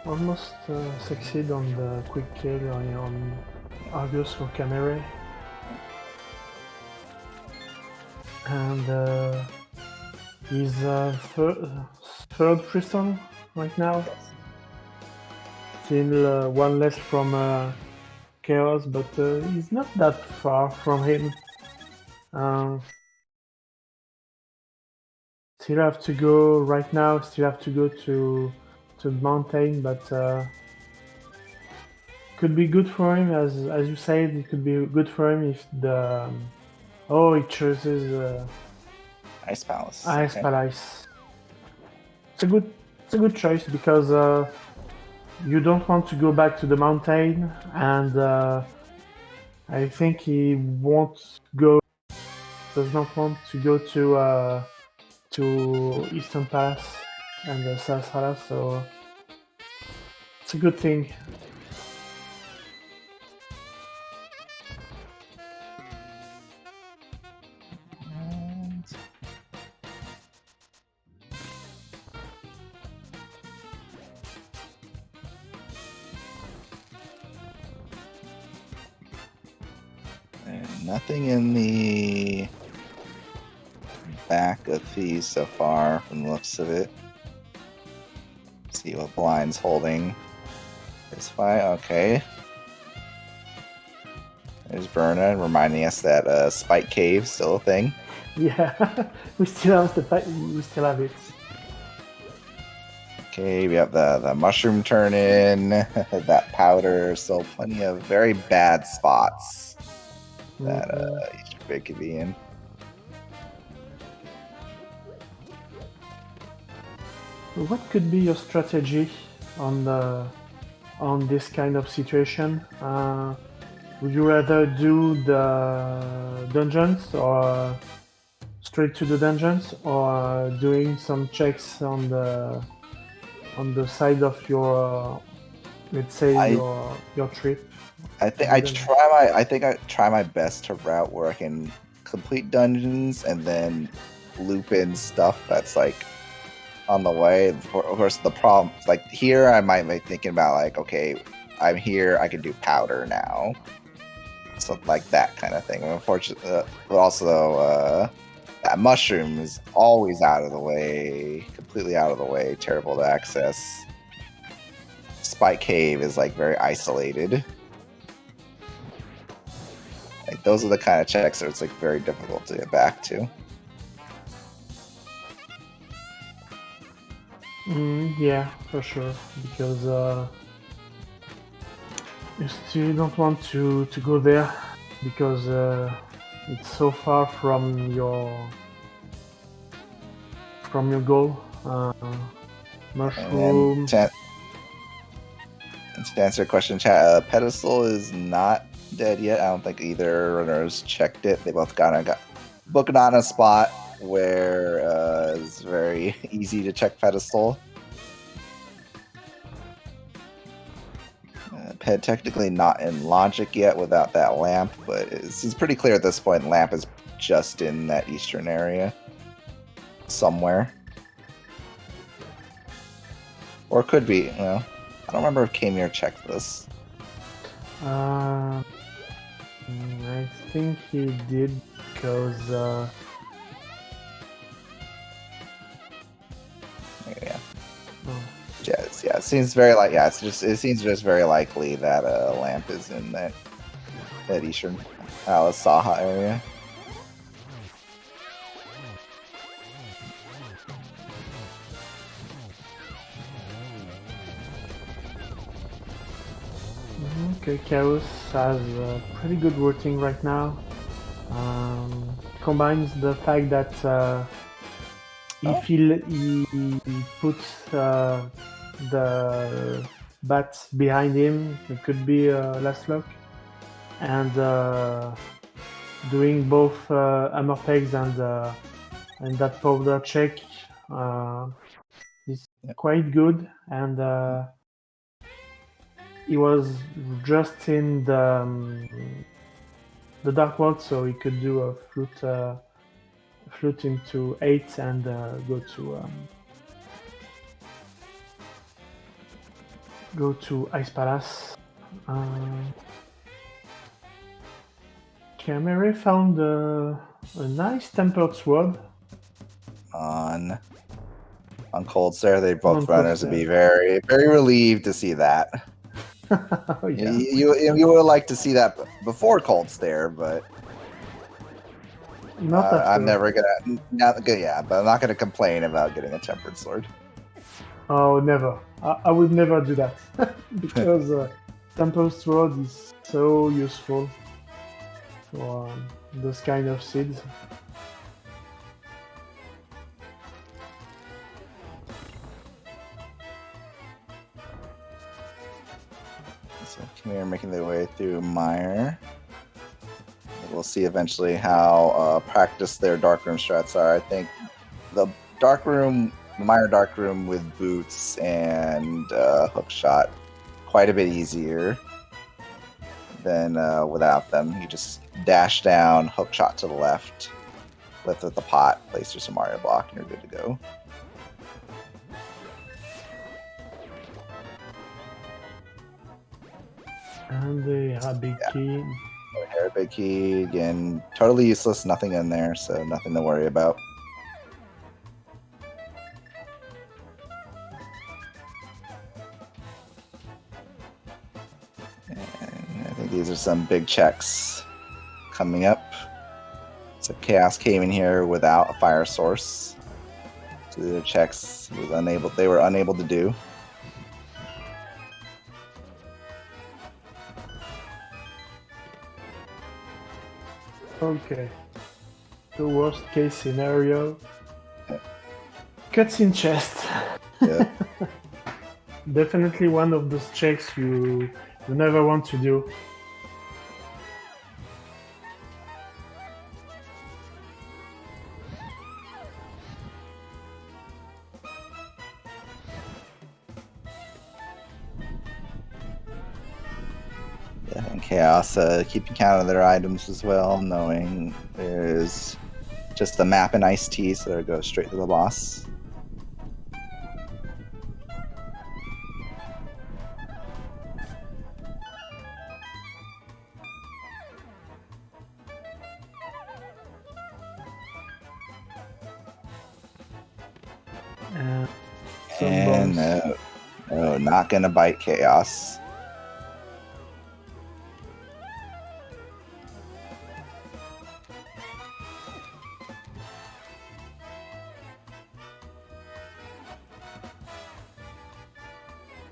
Almost succeed on the quick kill on Argus for Khamere. And he's third crystal right now. Still one less from Chaos, but he's not that far from him. Still have to go right now. Still have to go to the mountain, but could be good for him, as you said. It could be good for him if the he chooses Ice Palace. Ice Palace. It's a good choice because you don't want to go back to the mountain, and I think he does not want to go to Eastern Pass and South Palace, so it's a good thing. Nothing in the back of these so far from the looks of it. Let's see what blind's holding this fight. Okay. There's Berna reminding us that Spike Cave's still a thing. Yeah, we still have it. Okay, we have the mushroom turn in, that powder, so plenty of very bad spots that each big could be in. What could be your strategy on this kind of situation? Would you rather do the dungeons or straight to the dungeons, or doing some checks on the side of your, let's say, your trip? I think I try my best to route where I can complete dungeons and then loop in stuff that's like on the way. Of course, the problem, like here, I might be thinking about like, okay, I'm here, I can do powder now, so like that kind of thing. Unfortunately, but also that mushroom is always out of the way, completely out of the way, terrible to access. Spike Cave is like very isolated. Like those are the kind of checks that it's like very difficult to get back to. Yeah, for sure. Because you still don't want to go there because it's so far from your goal. Mushroom. And to answer your question, chat, Pedestal is not dead yet. I don't think either runners checked it. They both got booked on a spot where it's very easy to check Pedestal. Technically not in logic yet without that lamp, but it's pretty clear at this point lamp is just in that eastern area somewhere. Or it could be, I don't remember if Khamere checked this. I think he did because yeah. Yeah, it seems very like it seems just very likely that a lamp is in that eastern Alice Saha area. Okay, Chaos has pretty good routing right now. Combines the fact that if he puts the bat behind him, it could be last lock, and doing both hammer pegs and that powder check is quite good. And he was just in the dark world, so he could do a flute into 8 and go to Ice Palace. Khamere found a nice tempered sword. On Cold Stare, they both runners would be very, very relieved to see that. Oh, yeah. You would like to see that before Cold Stare, but not after. I'm never gonna. But I'm not gonna complain about getting a tempered sword. Oh, never. I would never do that because tempered sword is so useful for those kind of seeds. So Khamere making their way through Mire. We'll see eventually how practiced their darkroom strats are. I think the Mire darkroom with boots and hookshot quite a bit easier than without them. You just dash down, hookshot to the left, lift with the pot, place your Samaria block, and you're good to go. And the Rabbit Key. Big key again, totally useless, nothing in there, so nothing to worry about. And I think these are some big checks coming up. So Chaos came in here without a fire source. So the checks they were unable to do. Okay. The worst case scenario. Cutscene chest. Yeah. Definitely one of those checks you never want to do. And Chaos keeping count of their items as well, knowing there's just a map and iced tea, so they go straight to the boss. some And bombs. no, not gonna bite Chaos.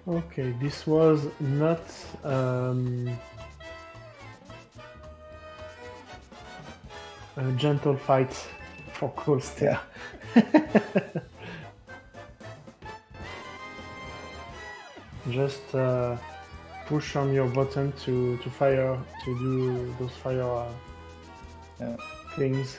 Okay, this was not a gentle fight for Coldsteel. Just push on your button to fire, to do those fire things.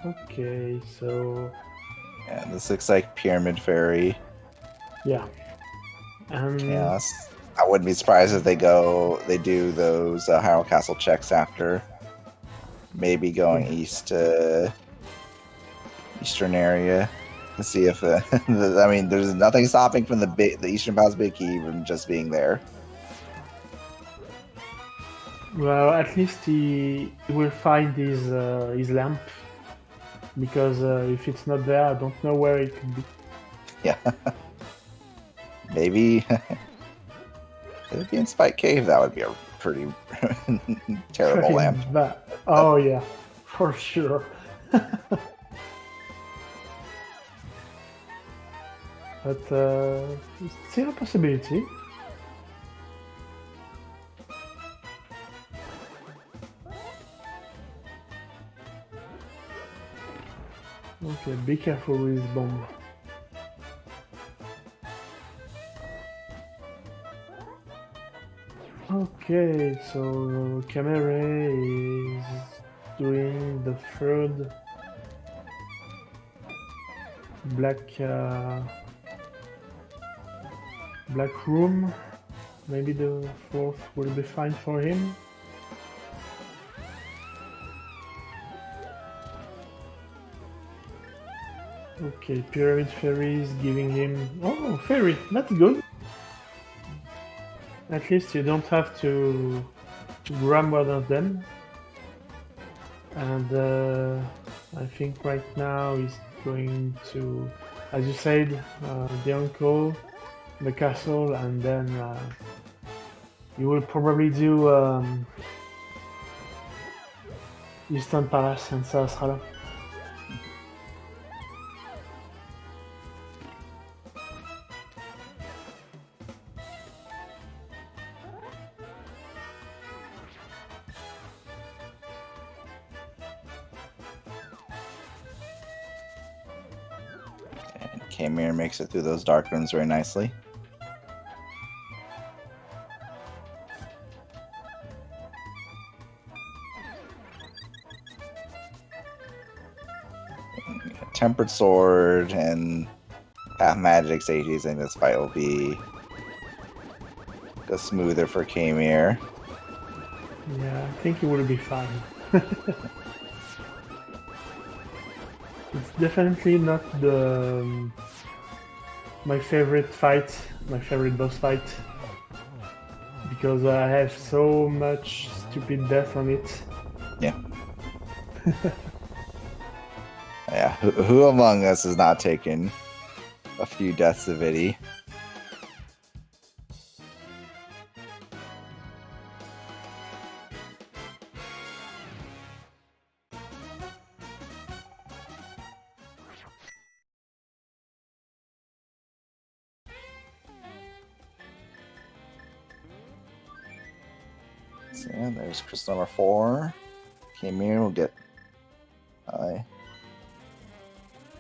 Okay, so Yeah, this looks like Pyramid Fairy. yeah, and Chaos. I wouldn't be surprised if they do those Hyrule Castle checks after. Maybe going east to eastern area to see if I mean, there's nothing stopping from the Eastern Pass Big Key from just being there. well, at least he will find his lamp, because if it's not there, I don't know where it could be. Yeah. Maybe if it'd be in Spike Cave, that would be a pretty terrible lamp. Oh yeah, for sure. But it's still a possibility. Okay, be careful with this bomb. Okay, so Khamere is doing the third black room. Maybe the fourth will be fine for him. Okay, Pyramid Fairy is giving him... Oh, Fairy, that's good. At least you don't have to grab one of them. And I think right now he's going to, as you said, the uncle, the castle, and then you will probably do Eastern Palace and Sahasrara. And Khamere makes it through those dark rooms very nicely. Tempered Sword and Half Magic Sages, I think this fight will go smoother for Khamere. Yeah, I think it will be fine. It's definitely not my favorite fight, my favorite boss fight, because I have so much stupid death on it. Yeah. Yeah, who among us has not taken a few deaths of Vidi? So yeah, there's crystal number 4. Khamere will get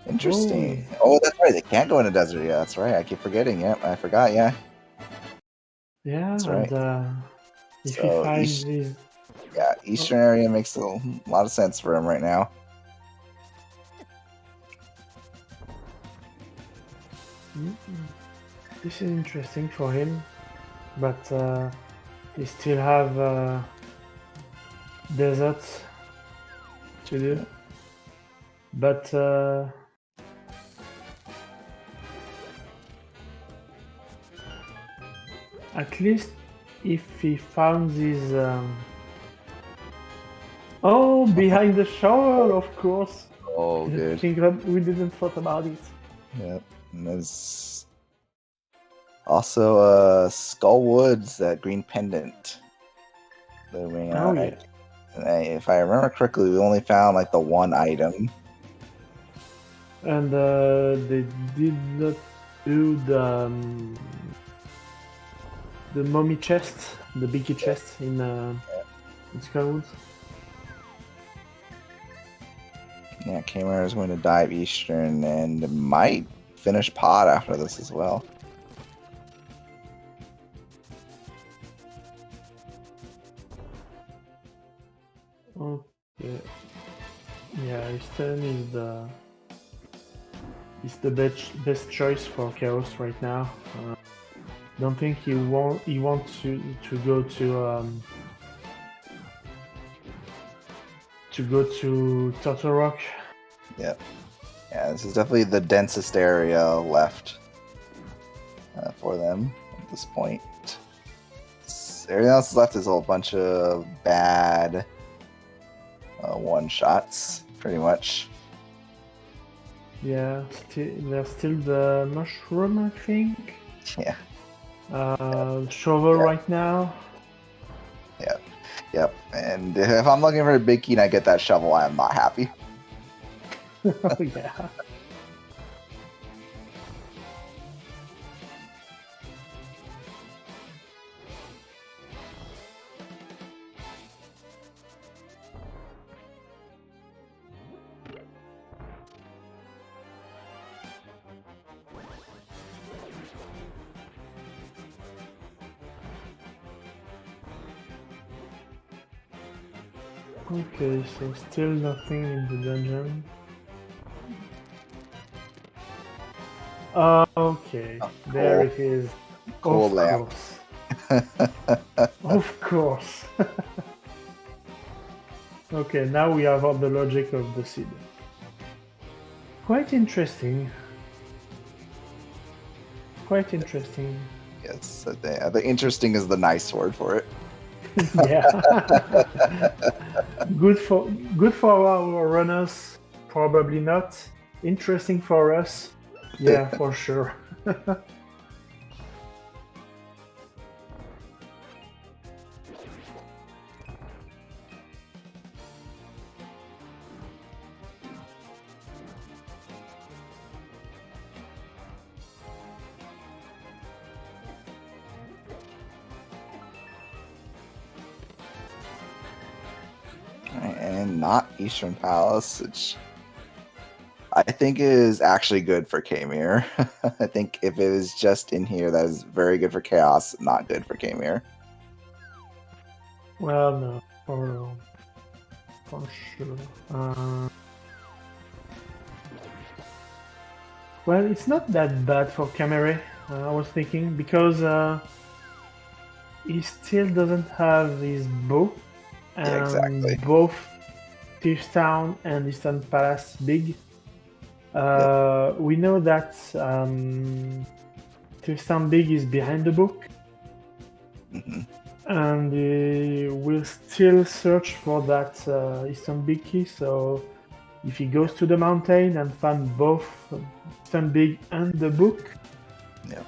interesting. Oh, that's right. They can't go in the desert. Yeah, that's right. I keep forgetting. Yeah, I forgot. Yeah. Yeah, That's right. And if So he finds his... Yeah, eastern area makes a lot of sense for him right now. This is interesting for him, but he still have deserts to do. But At least if he found his... Oh, behind the shovel, of course. Oh, good. We didn't thought about it. Yep. And there's also Skull Woods, that green pendant. Oh, yeah. If I remember correctly, we only found like the one item. And they did not do the mummy chest, the biggie chest in Skullwoods. Yeah, Khamere is going to dive Eastern and might finish Pod after this as well. Okay. Yeah, Eastern is the best choice for Chaos right now. Don't think he wants to go to Turtle Rock. Yep. Yeah, this is definitely the densest area left for them at this point. Everything else left is a whole bunch of bad one-shots, pretty much. Yeah, there's still the mushroom, I think. Yeah. Shovel right now. Yep. And if I'm looking for a big key and I get that shovel, I am not happy. Yeah. Okay, so still nothing in the dungeon. Okay, Oh, cool. there it is. Cool of lamp. Course. Of course. Okay, now we have all the logic of the seed. Quite interesting. Quite interesting. Yes, the interesting is the nice word for it. Yeah. Good for our runners, probably not. Interesting for us, yeah, for sure. And not Eastern Palace, which I think is actually good for Khamere. I think if it was just in here, that is very good for Chaos, not good for Khamere. Well, no, for sure. Well, it's not that bad for Khamere, I was thinking, because he still doesn't have his bow. Yeah, exactly. Both Thief's Town and Eastern Palace big. We know that Thief's Town big is behind the book. Mm-hmm. And we'll still search for that Eastern big key, so if he goes to the mountain and finds both Eastern big and the book, yeah,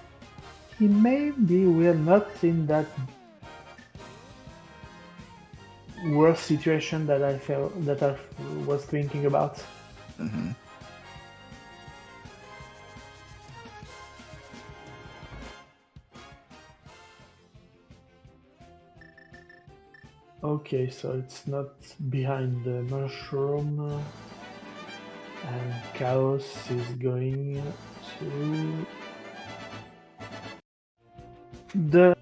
he maybe will not in that worst situation that I was thinking about. Mm-hmm. Okay, so it's not behind the mushroom, and Chaos is going to the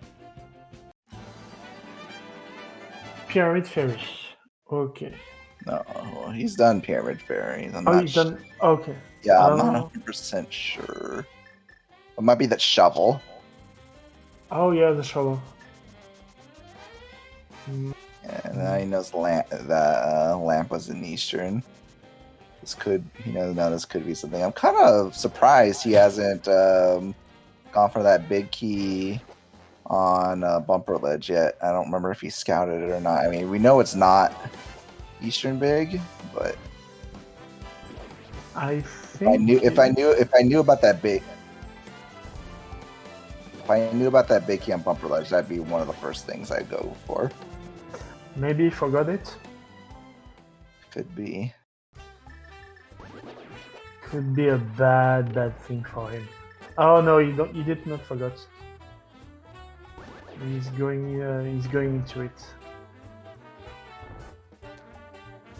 Pyramid Ferry. Okay. No, he's done Pyramid Fairies. He's done. Okay. Yeah, I'm not 100% sure. It might be that shovel. Oh yeah, the shovel. And I know the lamp was in Eastern. This could, this could be something. I'm kind of surprised he hasn't gone for that big key on Bumper Ledge yet. I don't remember if he scouted it or not. I mean, we know it's not Eastern Big, but I if think I knew about that big. If I knew about that big key on Bumper Ledge, that'd be one of the first things I'd go for. maybe he forgot it. Could be. Could be a bad thing for him. Oh no, he did not forget. He's going into it.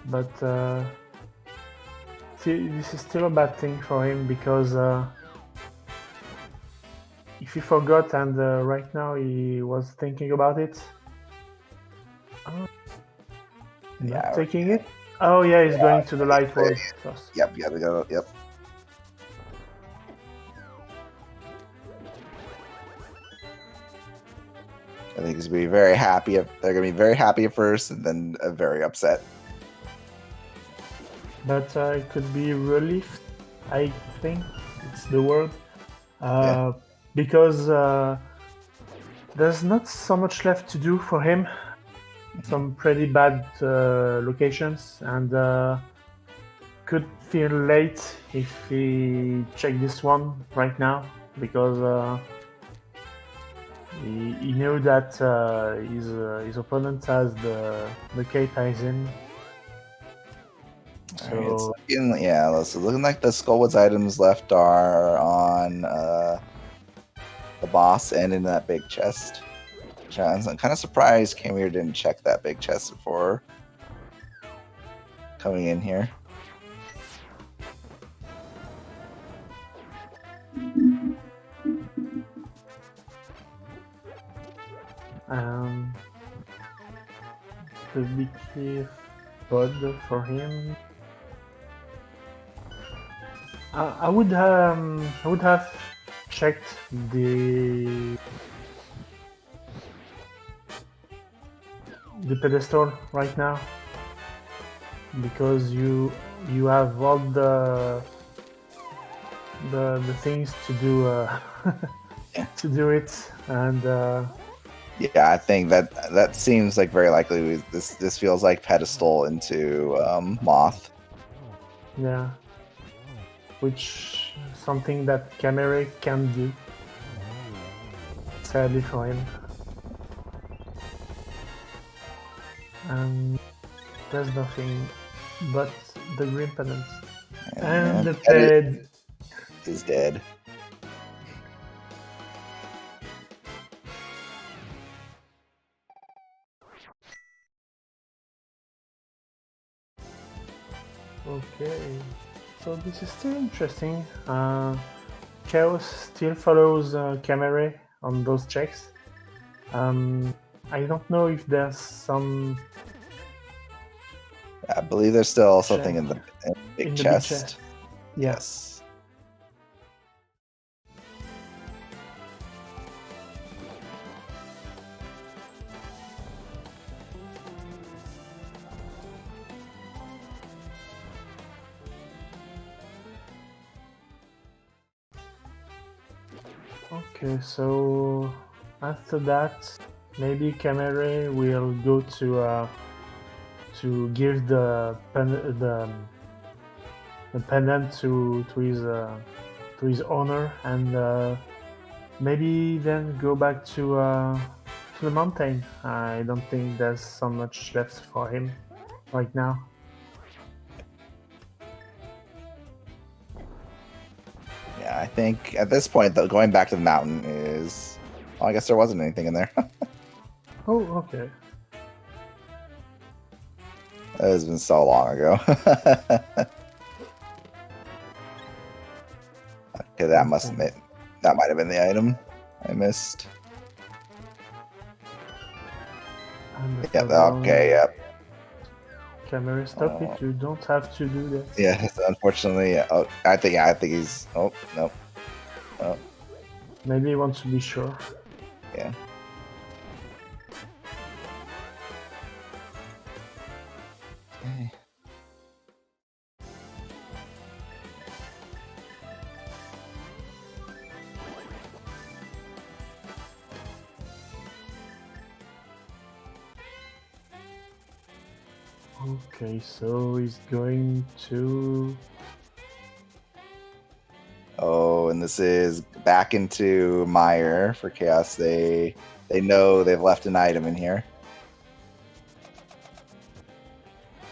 But see, this is still a bad thing for him because if he forgot and right now he was thinking about it. Not taking it? Oh yeah, he's going to the light world first. Yep, we go. Yep. I think he's gonna be very happy. They're gonna be very happy at first, and then very upset. But it could be relief. I think it's the word. Yeah. Because there's not so much left to do for him. Some pretty bad locations, and could feel late if he check this one right now because he knew that his opponent has the Cape Aizen. So it's looking like the Skullwoods items left are on the boss and in that big chest. I'm kind of surprised Khamere didn't check that big chest before coming in here. The big clear pod for him. I would have checked the pedestal right now because you have all the things to do to do it, and yeah, I think that seems like very likely. This feels like pedestal into Moth. Yeah, which something that Khamere can do. Sadly for him. And there's nothing but the green pendant. And the ped is dead. Okay, so this is still interesting. Chaos still follows Khamere on those checks. I don't know if there's some. I believe there's still something in the big chest. Big chest. Yeah. Yes. Okay, so after that, maybe Khamere will go to give the pendant to his owner, and maybe then go back to the mountain. I don't think there's so much left for him right now. Yeah, I think at this point, though, going back to the mountain is. Well, I guess there wasn't anything in there. Oh, okay. That has been so long ago. Okay, that might have been the item I missed. Yeah. Okay. Yep. Khamere, stop it! You don't have to do that. Yeah. Unfortunately, I think he's. Oh no. Oh. Maybe he wants to be sure. Yeah. Okay. Okay, so he's going to. Oh, and this is back into Mire for Chaos. They know they've left an item in here.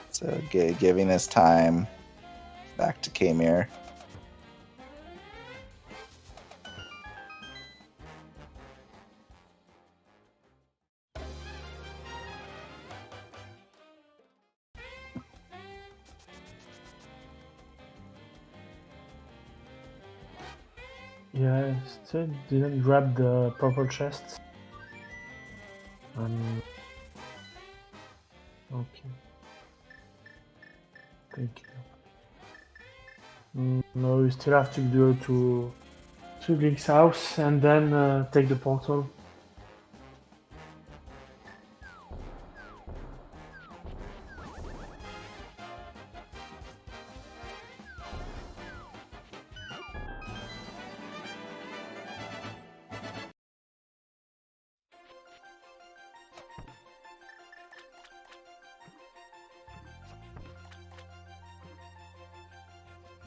So giving this time back to Khamere. Yeah, still didn't grab the purple chest. Okay. Thank you. No, you still have to go to Link's house and then take the portal.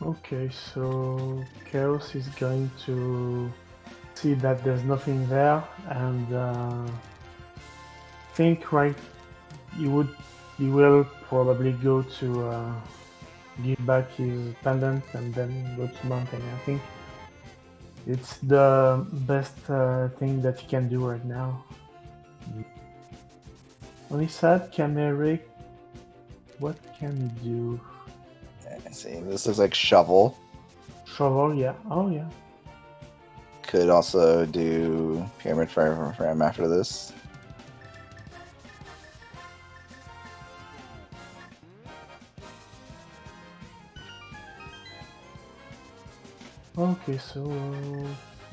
Okay, so Chaos is going to see that there's nothing there and think he will probably go to give back his pendant and then go to mountain. I think it's the best thing that he can do right now. On his side, Khamere, what can he do? I see. This looks like Shovel. Shovel, yeah. Oh, yeah. Could also do Pyramid for him after this. Okay, so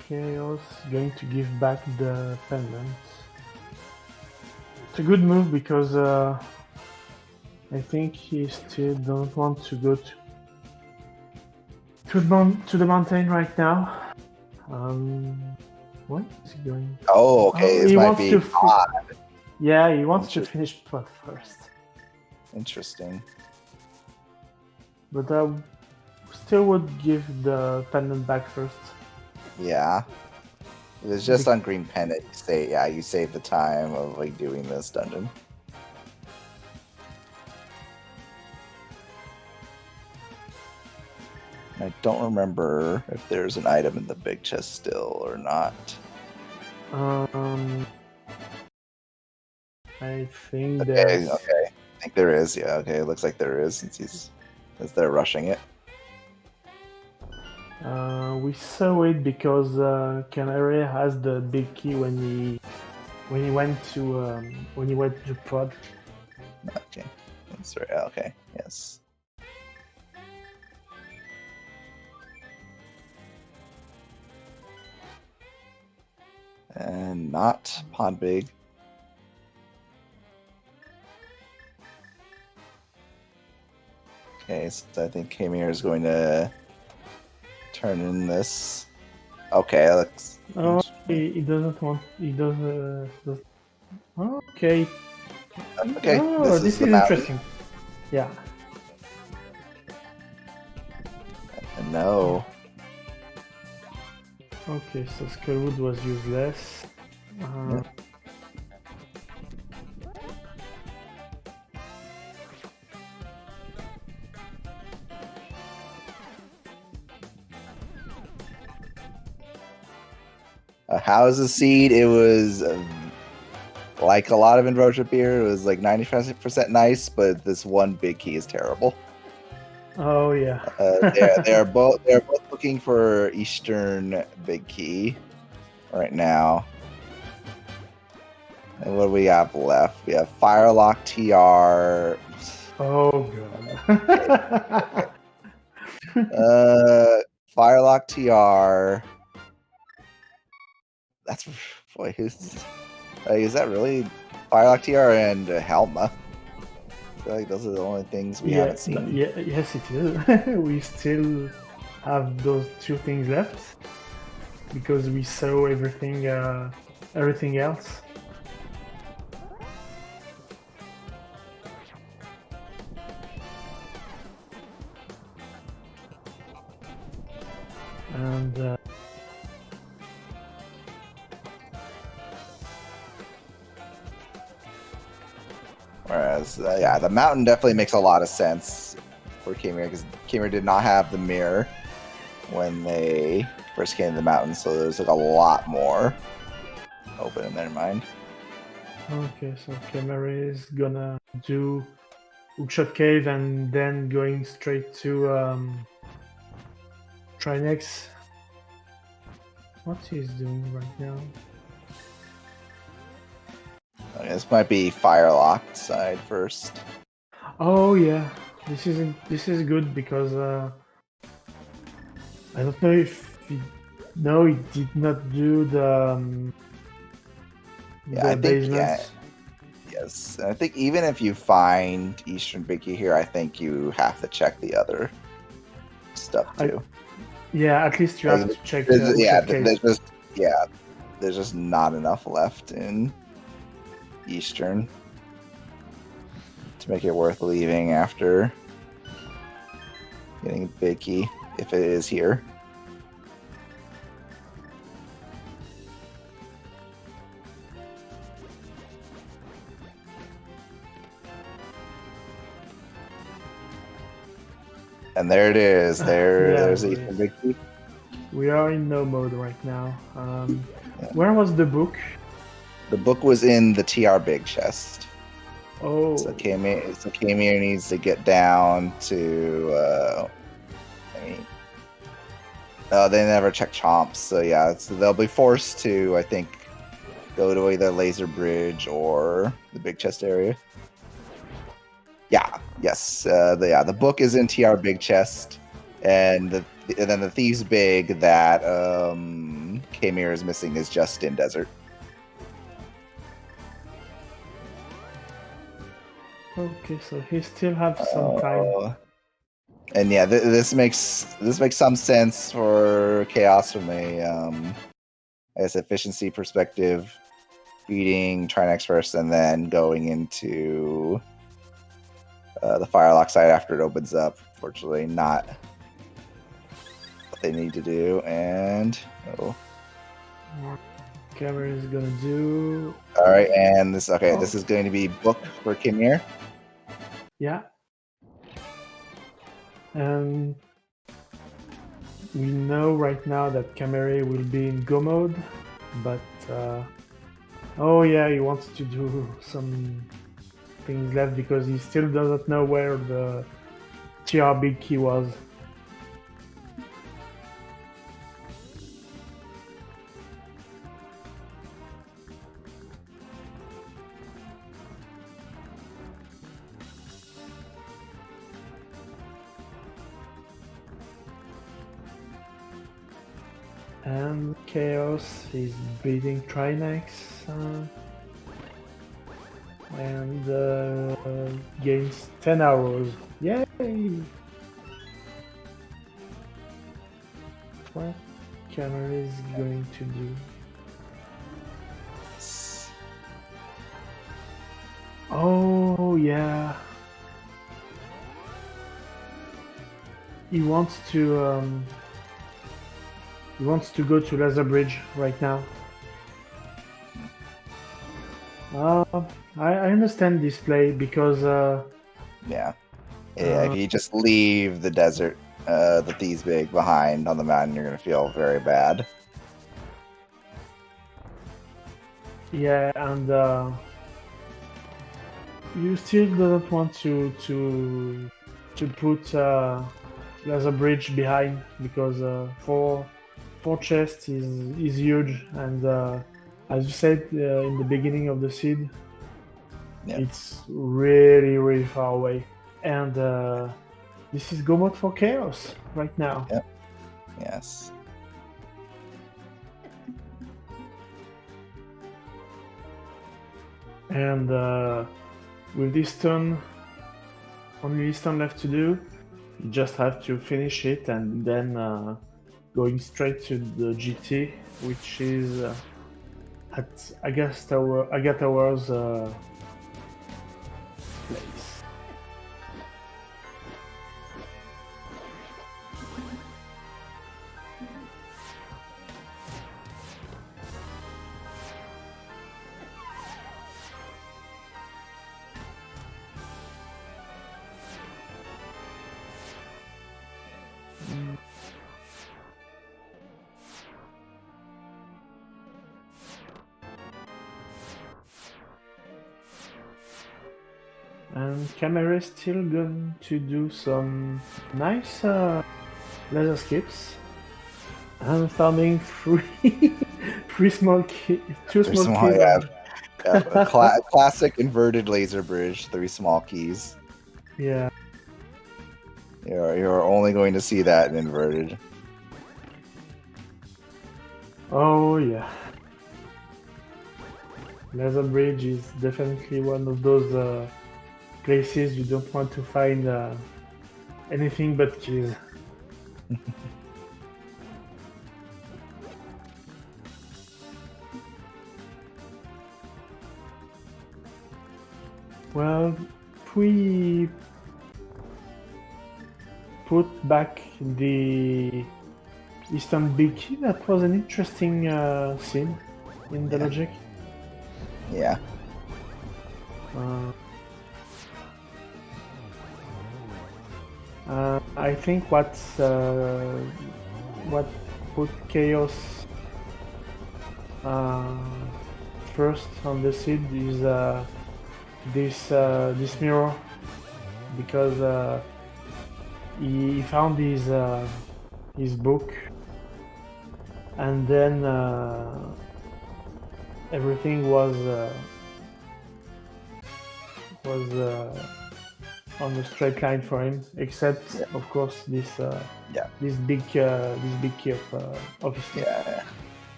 Chaos going to give back the pendant. It's a good move because I think he still don't want to go to the mountain right now. Where is he going? Oh, okay. This he might wants be to odd. Yeah, he wants to finish Puff first. Interesting. But I still would give the pendant back first. Yeah. If it's just on green pendant, you save the time of like doing this dungeon. I don't remember if there's an item in the big chest still or not. I think Okay. I think there is. Yeah. Okay. It looks like there is since they're rushing it. We saw it because Khamere has the big key when he went to prod. Okay. That's right. Okay. Yes. And not Pond Big. Okay, so I think Khamere is going to turn in this. Okay, looks. Oh, he doesn't want. He does. Okay. Okay. Oh, this is interesting. Yeah. No. Okay, so Skullwood was useless. How's the seed? It was like a lot of Invoker beer. It was like 95% nice, but this one big key is terrible. Oh yeah. They're both looking for Eastern big key right now. And what do we have left? We have Firelock TR. Oh god. Firelock TR. That's boy. Is that really Firelock TR and Helma? I feel like those are the only things we haven't seen. Yes, it is. We still have those two things left because we saw everything else. And Whereas, yeah, the mountain definitely makes a lot of sense for Khamere, because Khamere did not have the mirror when they first came to the mountain, so there's like a lot more open in their mind. okay, so Khamere is gonna do Hookshot Cave and then going straight to Trinex. What he's doing right now? Okay, this might be Firelock side first. Oh yeah, this is good because I don't know if no, he did not do the Yeah, I think, basement. Yes, and I think even if you find Eastern Biggie here, I think you have to check the other stuff too. Yeah, at least you Like, have to check there's- the yeah, Hookshot Cave. there's just not enough left in Eastern to make it worth leaving after getting a big key, if it is here. And there it is. There's Yeah, Eastern Big Key. we are in no mode right now. Where was the book? The book was in the TR Big chest. Oh, So Khamere needs to get down to. They never check chomps, so yeah, so they'll be forced to, I think, go to either Laser Bridge or the big chest area. Yeah, yes, the book is in TR Big Chest, and then the Thieves Big that Khamere is missing is just in Desert. okay, so he still have some time. And yeah, this makes some sense for Chaos from a I guess efficiency perspective, beating Trinex first and then going into the Firelock side after it opens up. Fortunately, not what they need to do. And Khamere is gonna do. all right, and this is going to be booked for Khamere. Yeah. And we know right now that Khamere will be in go mode, but oh yeah, he wants to do some things left because he still doesn't know where the TR big key was. And Chaos is beating Trinex and gains 10 arrows. Yay! What Khamere is going to do? Oh yeah. He wants to go to Laser Bridge right now. I understand this play because if you just leave the desert, the Thieves Big behind on the mountain, you're gonna feel very bad. yeah, and you still don't want to put Laser Bridge behind because four chest is huge, and as you said in the beginning of the seed, it's really far away, and this is go mode for Chaos right now. Yep. Yes. And with this turn, only this turn left to do, you just have to finish it and then going straight to the GT, which is at Agatawa's place. And Khamere is still going to do some nice laser skips. And farming two small keys. A classic inverted laser bridge, 3 small keys. Yeah. You're only going to see that in inverted. Oh yeah. Laser bridge is definitely one of those places you don't want to find anything but keys. Well, if we put back the Eastern Big Key, that was an interesting scene in the logic. Yeah. I think what put Chaos first on the seed is this mirror, because he found his book, and then everything was on a straight line for him, except of course this big key of his team.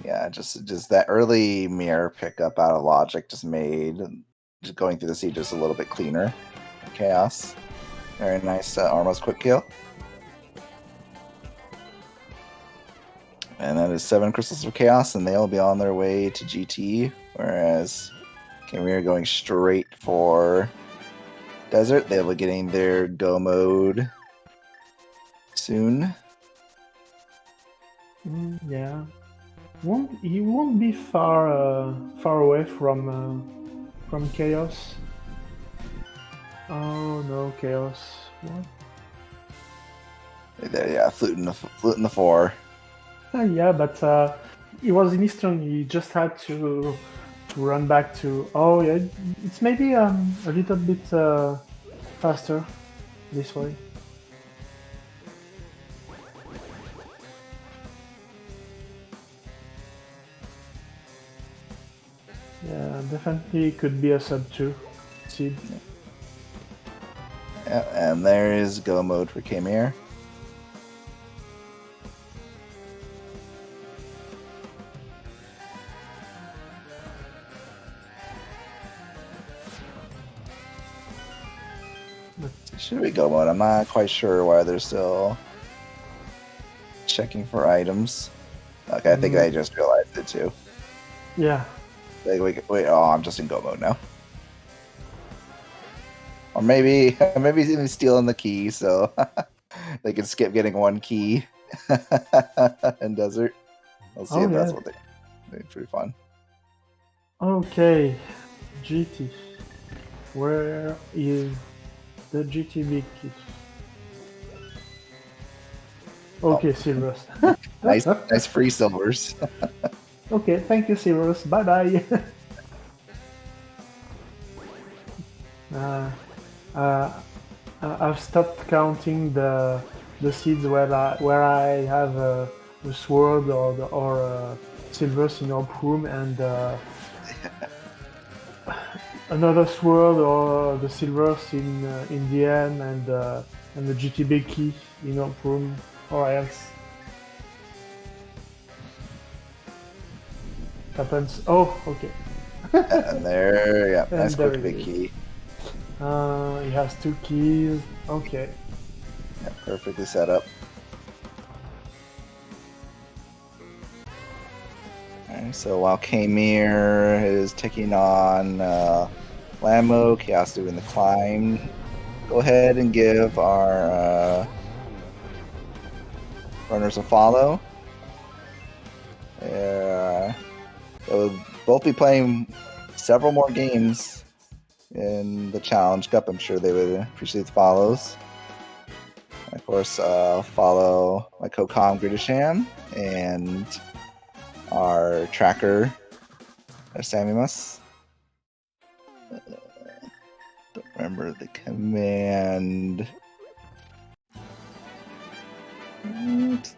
Yeah, just that early mirror pickup out of logic just made just going through the seed just a little bit cleaner. Chaos. Very nice Armos quick kill. And that is 7 Crystals of Chaos, and they'll be on their way to GT, whereas Khamere going straight for Desert. They'll be getting their go mode soon. Yeah. He won't be far away from Chaos. Oh no, Chaos. What? There, yeah, flute in the 4. Yeah, but he was in Eastern. He just had to run back to. Oh yeah, it's maybe a little bit faster this way. Yeah, definitely could be a sub 2 seed. Yeah, and there is go mode for Khamere. Should we go mode? I'm not quite sure why they're still checking for items. Okay, I think I just realized it too. Yeah. Wait, oh, I'm just in go mode now. Or maybe even stealing the key so they can skip getting 1 key in Desert. We'll see if that's what they do. Pretty fun. Okay, GT. Where is the GT big key? Okay, Silvers. nice free silvers. Okay, thank you, Silvers. Bye bye. I've stopped counting the seeds where I have a sword or Silvers in Orb Room and another sword or the Silvers in the end and the GT big key in Orb Room or else. Happens. Oh, okay. And there, yeah, And nice there quick it big is. key. He has 2 keys. Okay. Yeah, perfectly set up. Alright, so while Khamere is taking on Lamo, Chaos doing the climb, go ahead and give our runners a follow. They'll both be playing several more games in the Challenge Cup. I'm sure they would appreciate the follows. And of course, follow my co-com Gridasham and our tracker, our sammimmas. remember the command. What?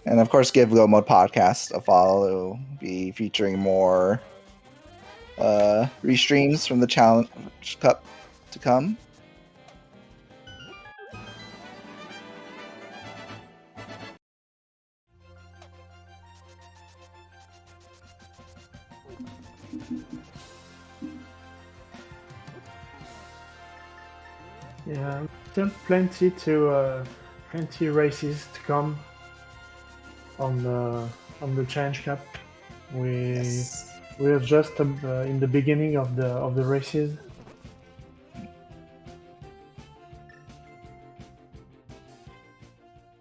And of course, give Go Mode Podcast a follow. It'll be featuring more restreams from the Challenge Cup to come. Yeah, still plenty races to come on the Challenge Cup. We're just in the beginning of the races.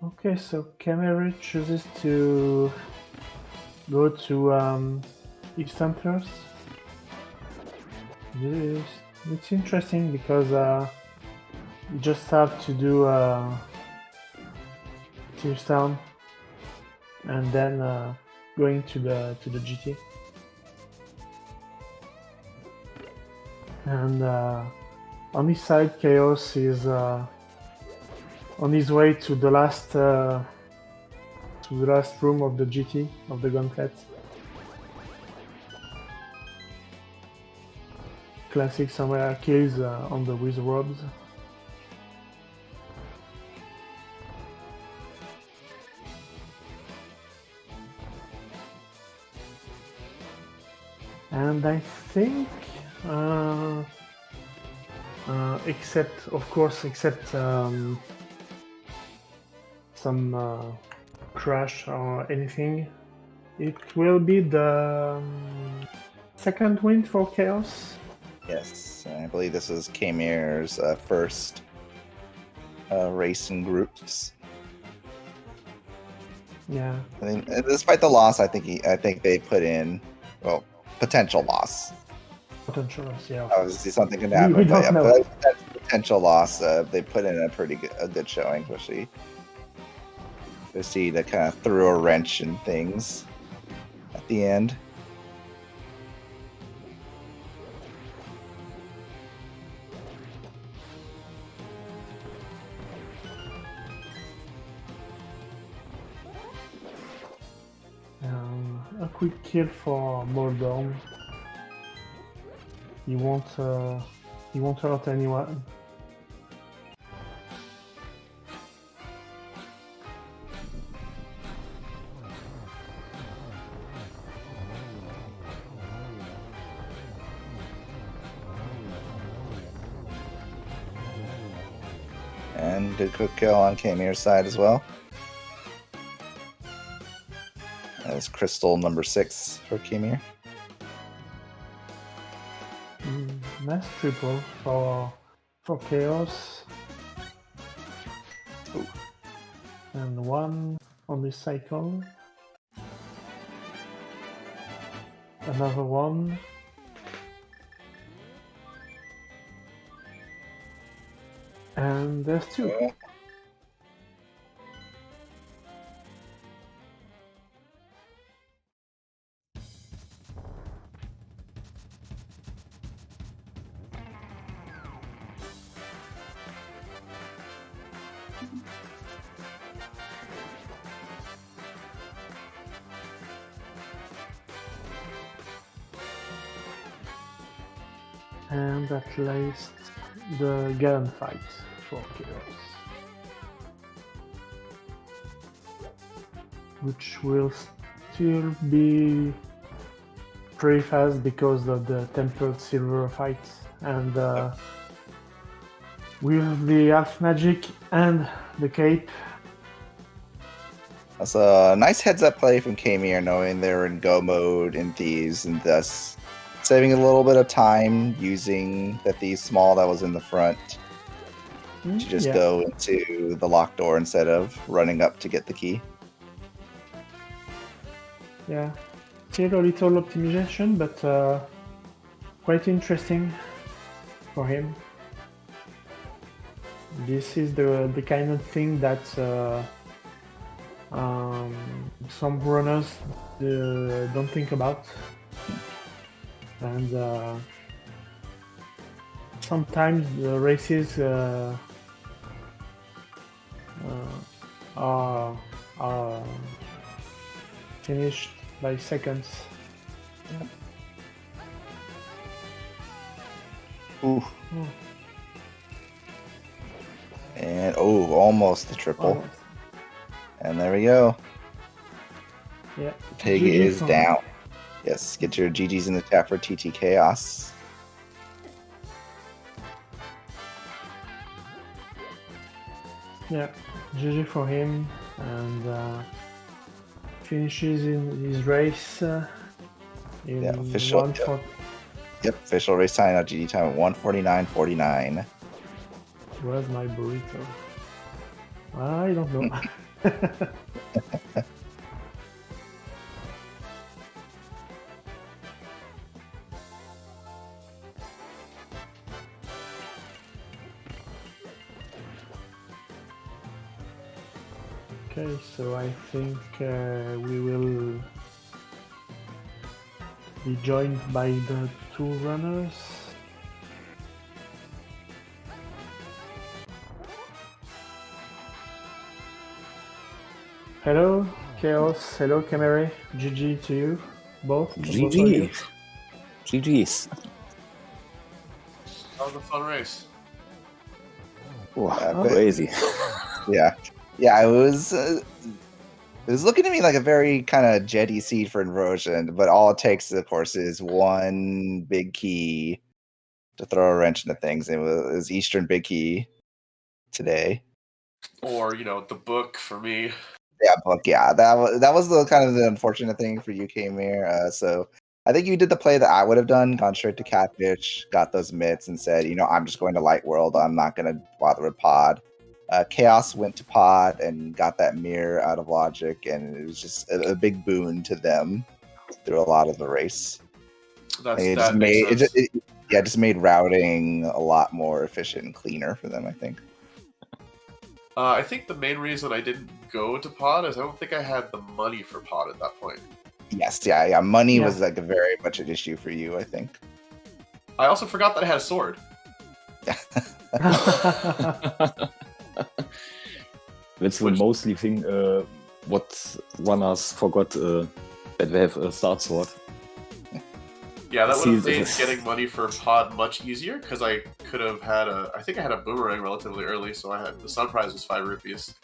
Okay, so Khamere chooses to go to East Hunters. It's interesting because you just have to do Tombstone and then going to the GT. And on his side, Chaos is on his way to the last room of the GT of the Gauntlet. Classic samurai kills on the with robes. And I think, except some crash or anything, it will be the second win for Chaos. Yes, I believe this is Khamere's first race in groups. Yeah. I mean, despite the loss, I think they put in, well, potential loss. Potential loss, yeah. Obviously, something can happen. We don't know. But that potential loss, they put in a good showing, especially to see that kind of threw a wrench in things at the end. A quick kill for Moldorm. He won't hurt anyone. And good quick kill on Khamere's side as well. That was Crystal number 6 for Khamere. Nice triple for Chaos. Ooh. And one on this cycle. Another one. And there's 2. Yeah. And at least the gun fight for Chaos, which will still be pretty fast because of the tempered silver fight and with the half magic and the cape. That's a nice heads-up play from Khamere, knowing they're in go mode in Thieves, and thus saving a little bit of time using the Thieves small that was in the front to just go into the locked door instead of running up to get the key. Yeah, still a little optimization, but quite interesting for him. This is the kind of thing that some runners don't think about, and sometimes the races are finished by seconds. Ooh. And almost the triple. Almost. And there we go. Yeah. Pig GG is from- down. Yes, get your GGs in the chat for TT Chaos. Yeah, GG for him, and finishes in his race in official. 1:40. Yep, official race time now. GG time at 1:49.49. Where's my burrito? I don't know. Okay, so I think we will be joined by the two runners. Hello, Chaos. Hello, Khamere. GG to you, both. both of you. GG. GG's. That was a fun race. Wow, crazy. Yeah, it was. It was looking to me like a very kind of jetty seed for inversion, but all it takes, of course, is one big key to throw a wrench into things. It was Eastern Big Key today. Or, the book for me. Yeah, book. Yeah, that was the kind of the unfortunate thing for you, Khamere. So I think you did the play that I would have done, gone straight to Catfish, got those mitts, and said, I'm just going to Light World. I'm not going to bother with Pod. Chaos went to Pod and got that mirror out of Logic, and it was just a big boon to them through a lot of the race. That makes sense. It just made routing a lot more efficient and cleaner for them, I think. I think the main reason I didn't go to Pod is I don't think I had the money for Pod at that point. Yes, yeah. Money was like a very much an issue for you, I think. I also forgot that I had a sword. That's the mostly thing what runners forgot that they have a start sword. Yeah, that would have made getting money for Pod much easier because I could have had I think I had a boomerang relatively early, so the sun prize was 5 rupees.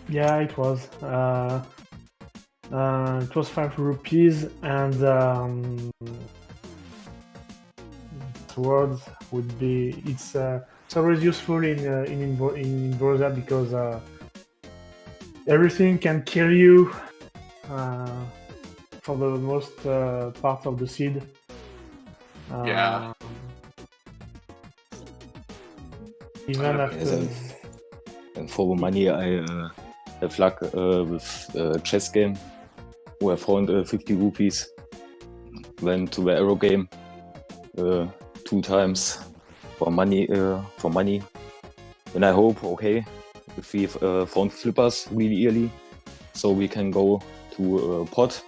Yeah, it was. It was 5 rupees, and swords would be. It's always useful in Inversa because everything can kill you for the most part of the seed. Yeah. Even after. And for the money, I have luck with chess game, where I found 50 rupees. Went to the arrow game 2 times for money. And I hope, if we found flippers really early, so we can go to pot.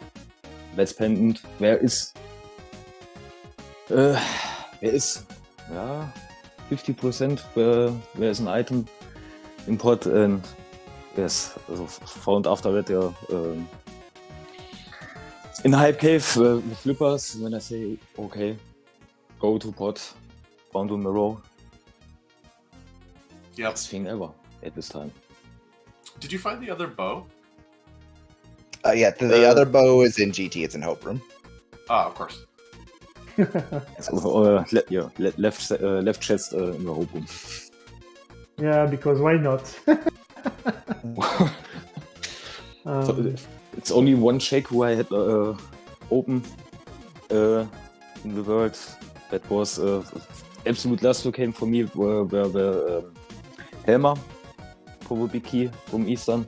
That's pendant. There is 50% where there's an item in pot, and yes, found after that in the hype cave with flippers. When I say go to pot, found a mirror. Yep. Best thing ever at this time. Did you find the other bow? The other bow is in GT. It's in Hope Room. Ah, of course. Left chest in the hope room. Yeah, because why not? So it's only one check who I had open in the world. That was absolute last who came for me were the Helmer, probably key from Eastern.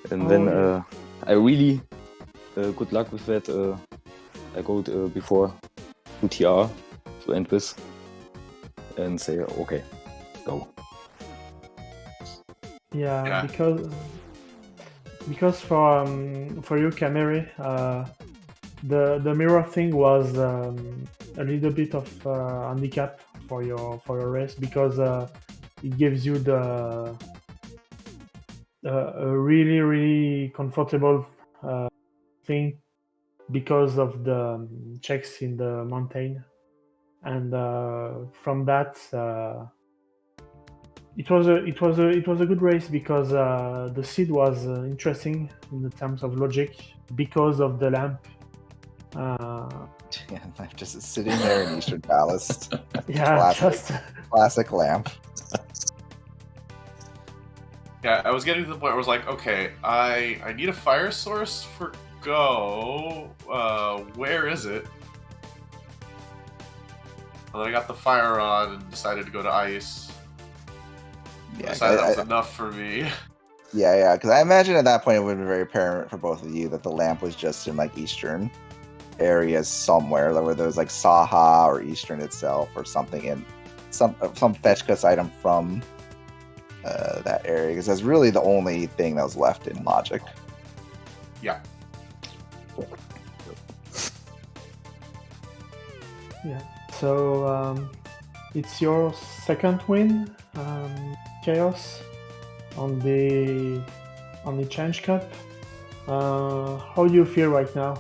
And then I really good luck with that. I go before 2TR to end this and say, go. Yeah, because because for you, Khamere, the mirror thing was a little bit of handicap for your race because it gives you a really comfortable thing because of the checks in the mountain, and from that it was a good race because the seed was interesting in the terms of logic because of the lamp. Yeah, I'm just sitting there in Eastern Palace. Yeah, classic lamp. Yeah, I was getting to the point where I was like, okay, I need a fire source for Go. Where is it? And then I got the fire rod and decided to go to ice. Yeah, Decided that was enough for me. Yeah, because I imagine at that point it would have been very apparent for both of you that the lamp was just in like Eastern areas somewhere, where there was like Saha or Eastern itself or something in some fetch quest item from that area, because that's really the only thing that was left in logic. Yeah. Yeah. So it's your second win, Chaos, on the Challenge Cup. How do you feel right now?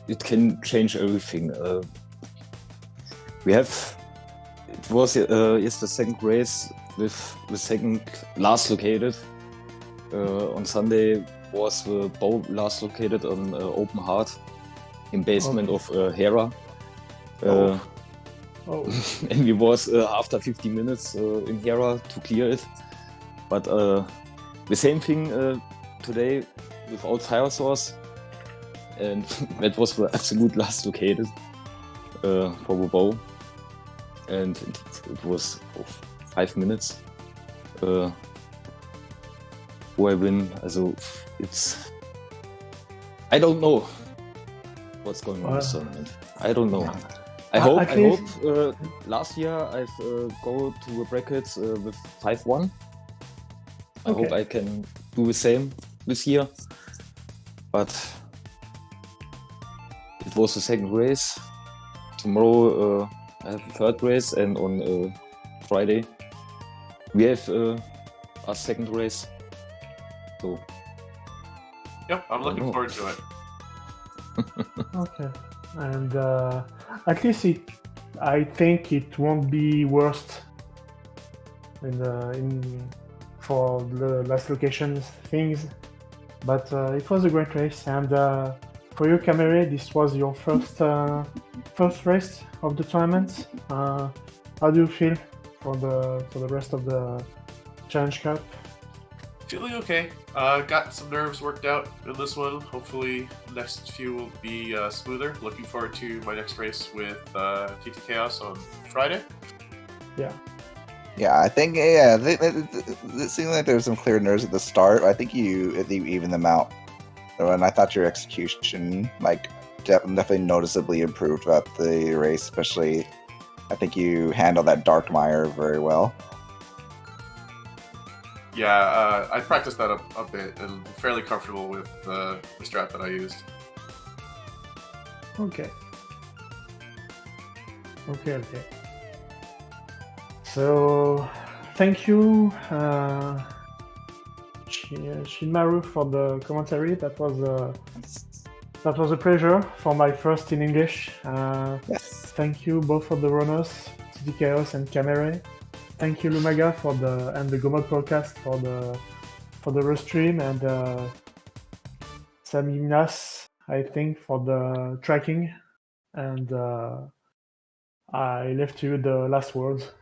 It can change everything. It was the second race with the second last located. On Sunday was the bow last located on Open Heart in basement of Hera. And we was after 50 minutes in Hera to clear it. But the same thing today without fire source. And that was the absolute last located for the bow. And it was 5 minutes where I win. Also, I don't know what's going on in this tournament. I don't know. I hope last year I've go to the brackets with 5-1. I hope I can do the same this year. But it was the second race. Tomorrow I have the third race, and on Friday we have our second race. So yep, I'm looking forward to it. Okay, and at least I think it won't be worst for the last locations things, but it was a great race. And for you, Khamere, this was your first race of the tournament. How do you feel for the rest of the Challenge Cup? Feeling okay. Got some nerves worked out in this one. Hopefully, the next few will be smoother. Looking forward to my next race with TT Chaos on Friday. Yeah, I think it seemed like there was some clear nerves at the start. I think you evened them out, and I thought your execution definitely noticeably improved throughout the race. Especially, I think you handled that Dark Mire very well. Yeah, I practiced that a bit and I'm fairly comfortable with the strat that I used. Okay. So, thank you, Shinmaru, for the commentary. That was a pleasure for my first in English. Yes. Thank you both for the runners, TT Chaos and Khamere. Thank you, Lumaga, and the Gomod podcast for the restream, and sammimmas, I think, for the tracking. And I left you the last words.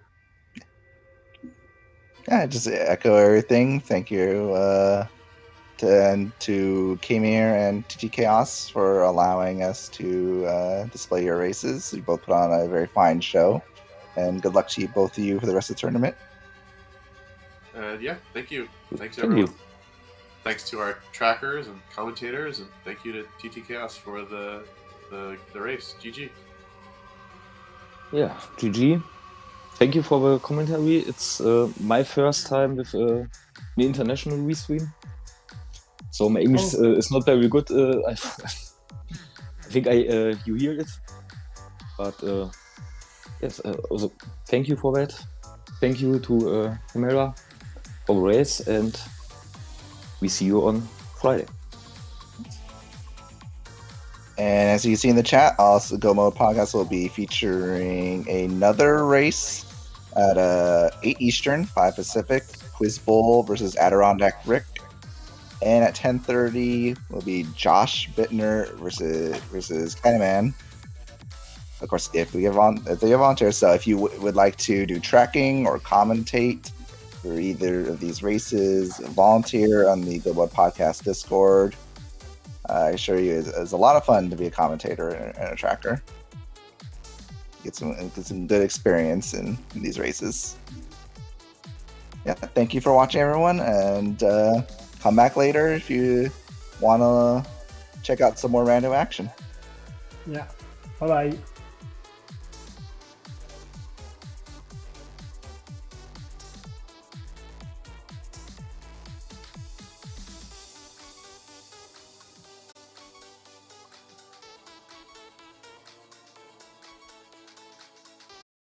Yeah, just echo everything. Thank you to Khamere and TT Chaos for allowing us to display your races. You both put on a very fine show, and good luck to both of you for the rest of the tournament. Yeah, thank you. Thanks everyone. Thanks to our trackers and commentators, and thank you to TT Chaos for the race. GG. Yeah, GG. Thank you for the commentary. It's my first time with an international restream. So my English is not very good. I think you hear it, but yes. Also, thank you for that. Thank you to Khamere for the race, and we see you on Friday. And as you can see in the chat, also Go Mode Podcast will be featuring another race at 8 Eastern, 5 Pacific, Quiz Bowl versus Adirondack Rick. And at 10:30 will be Josh Bittner versus Kenneman. Of course, if they have volunteers. So if you would like to do tracking or commentate for either of these races, volunteer on the Go Mode Podcast Discord. I assure you, it's a lot of fun to be a commentator and a tracker. Get some good experience in these races. Yeah, thank you for watching, everyone, and come back later if you want to check out some more random action. Yeah. Bye bye.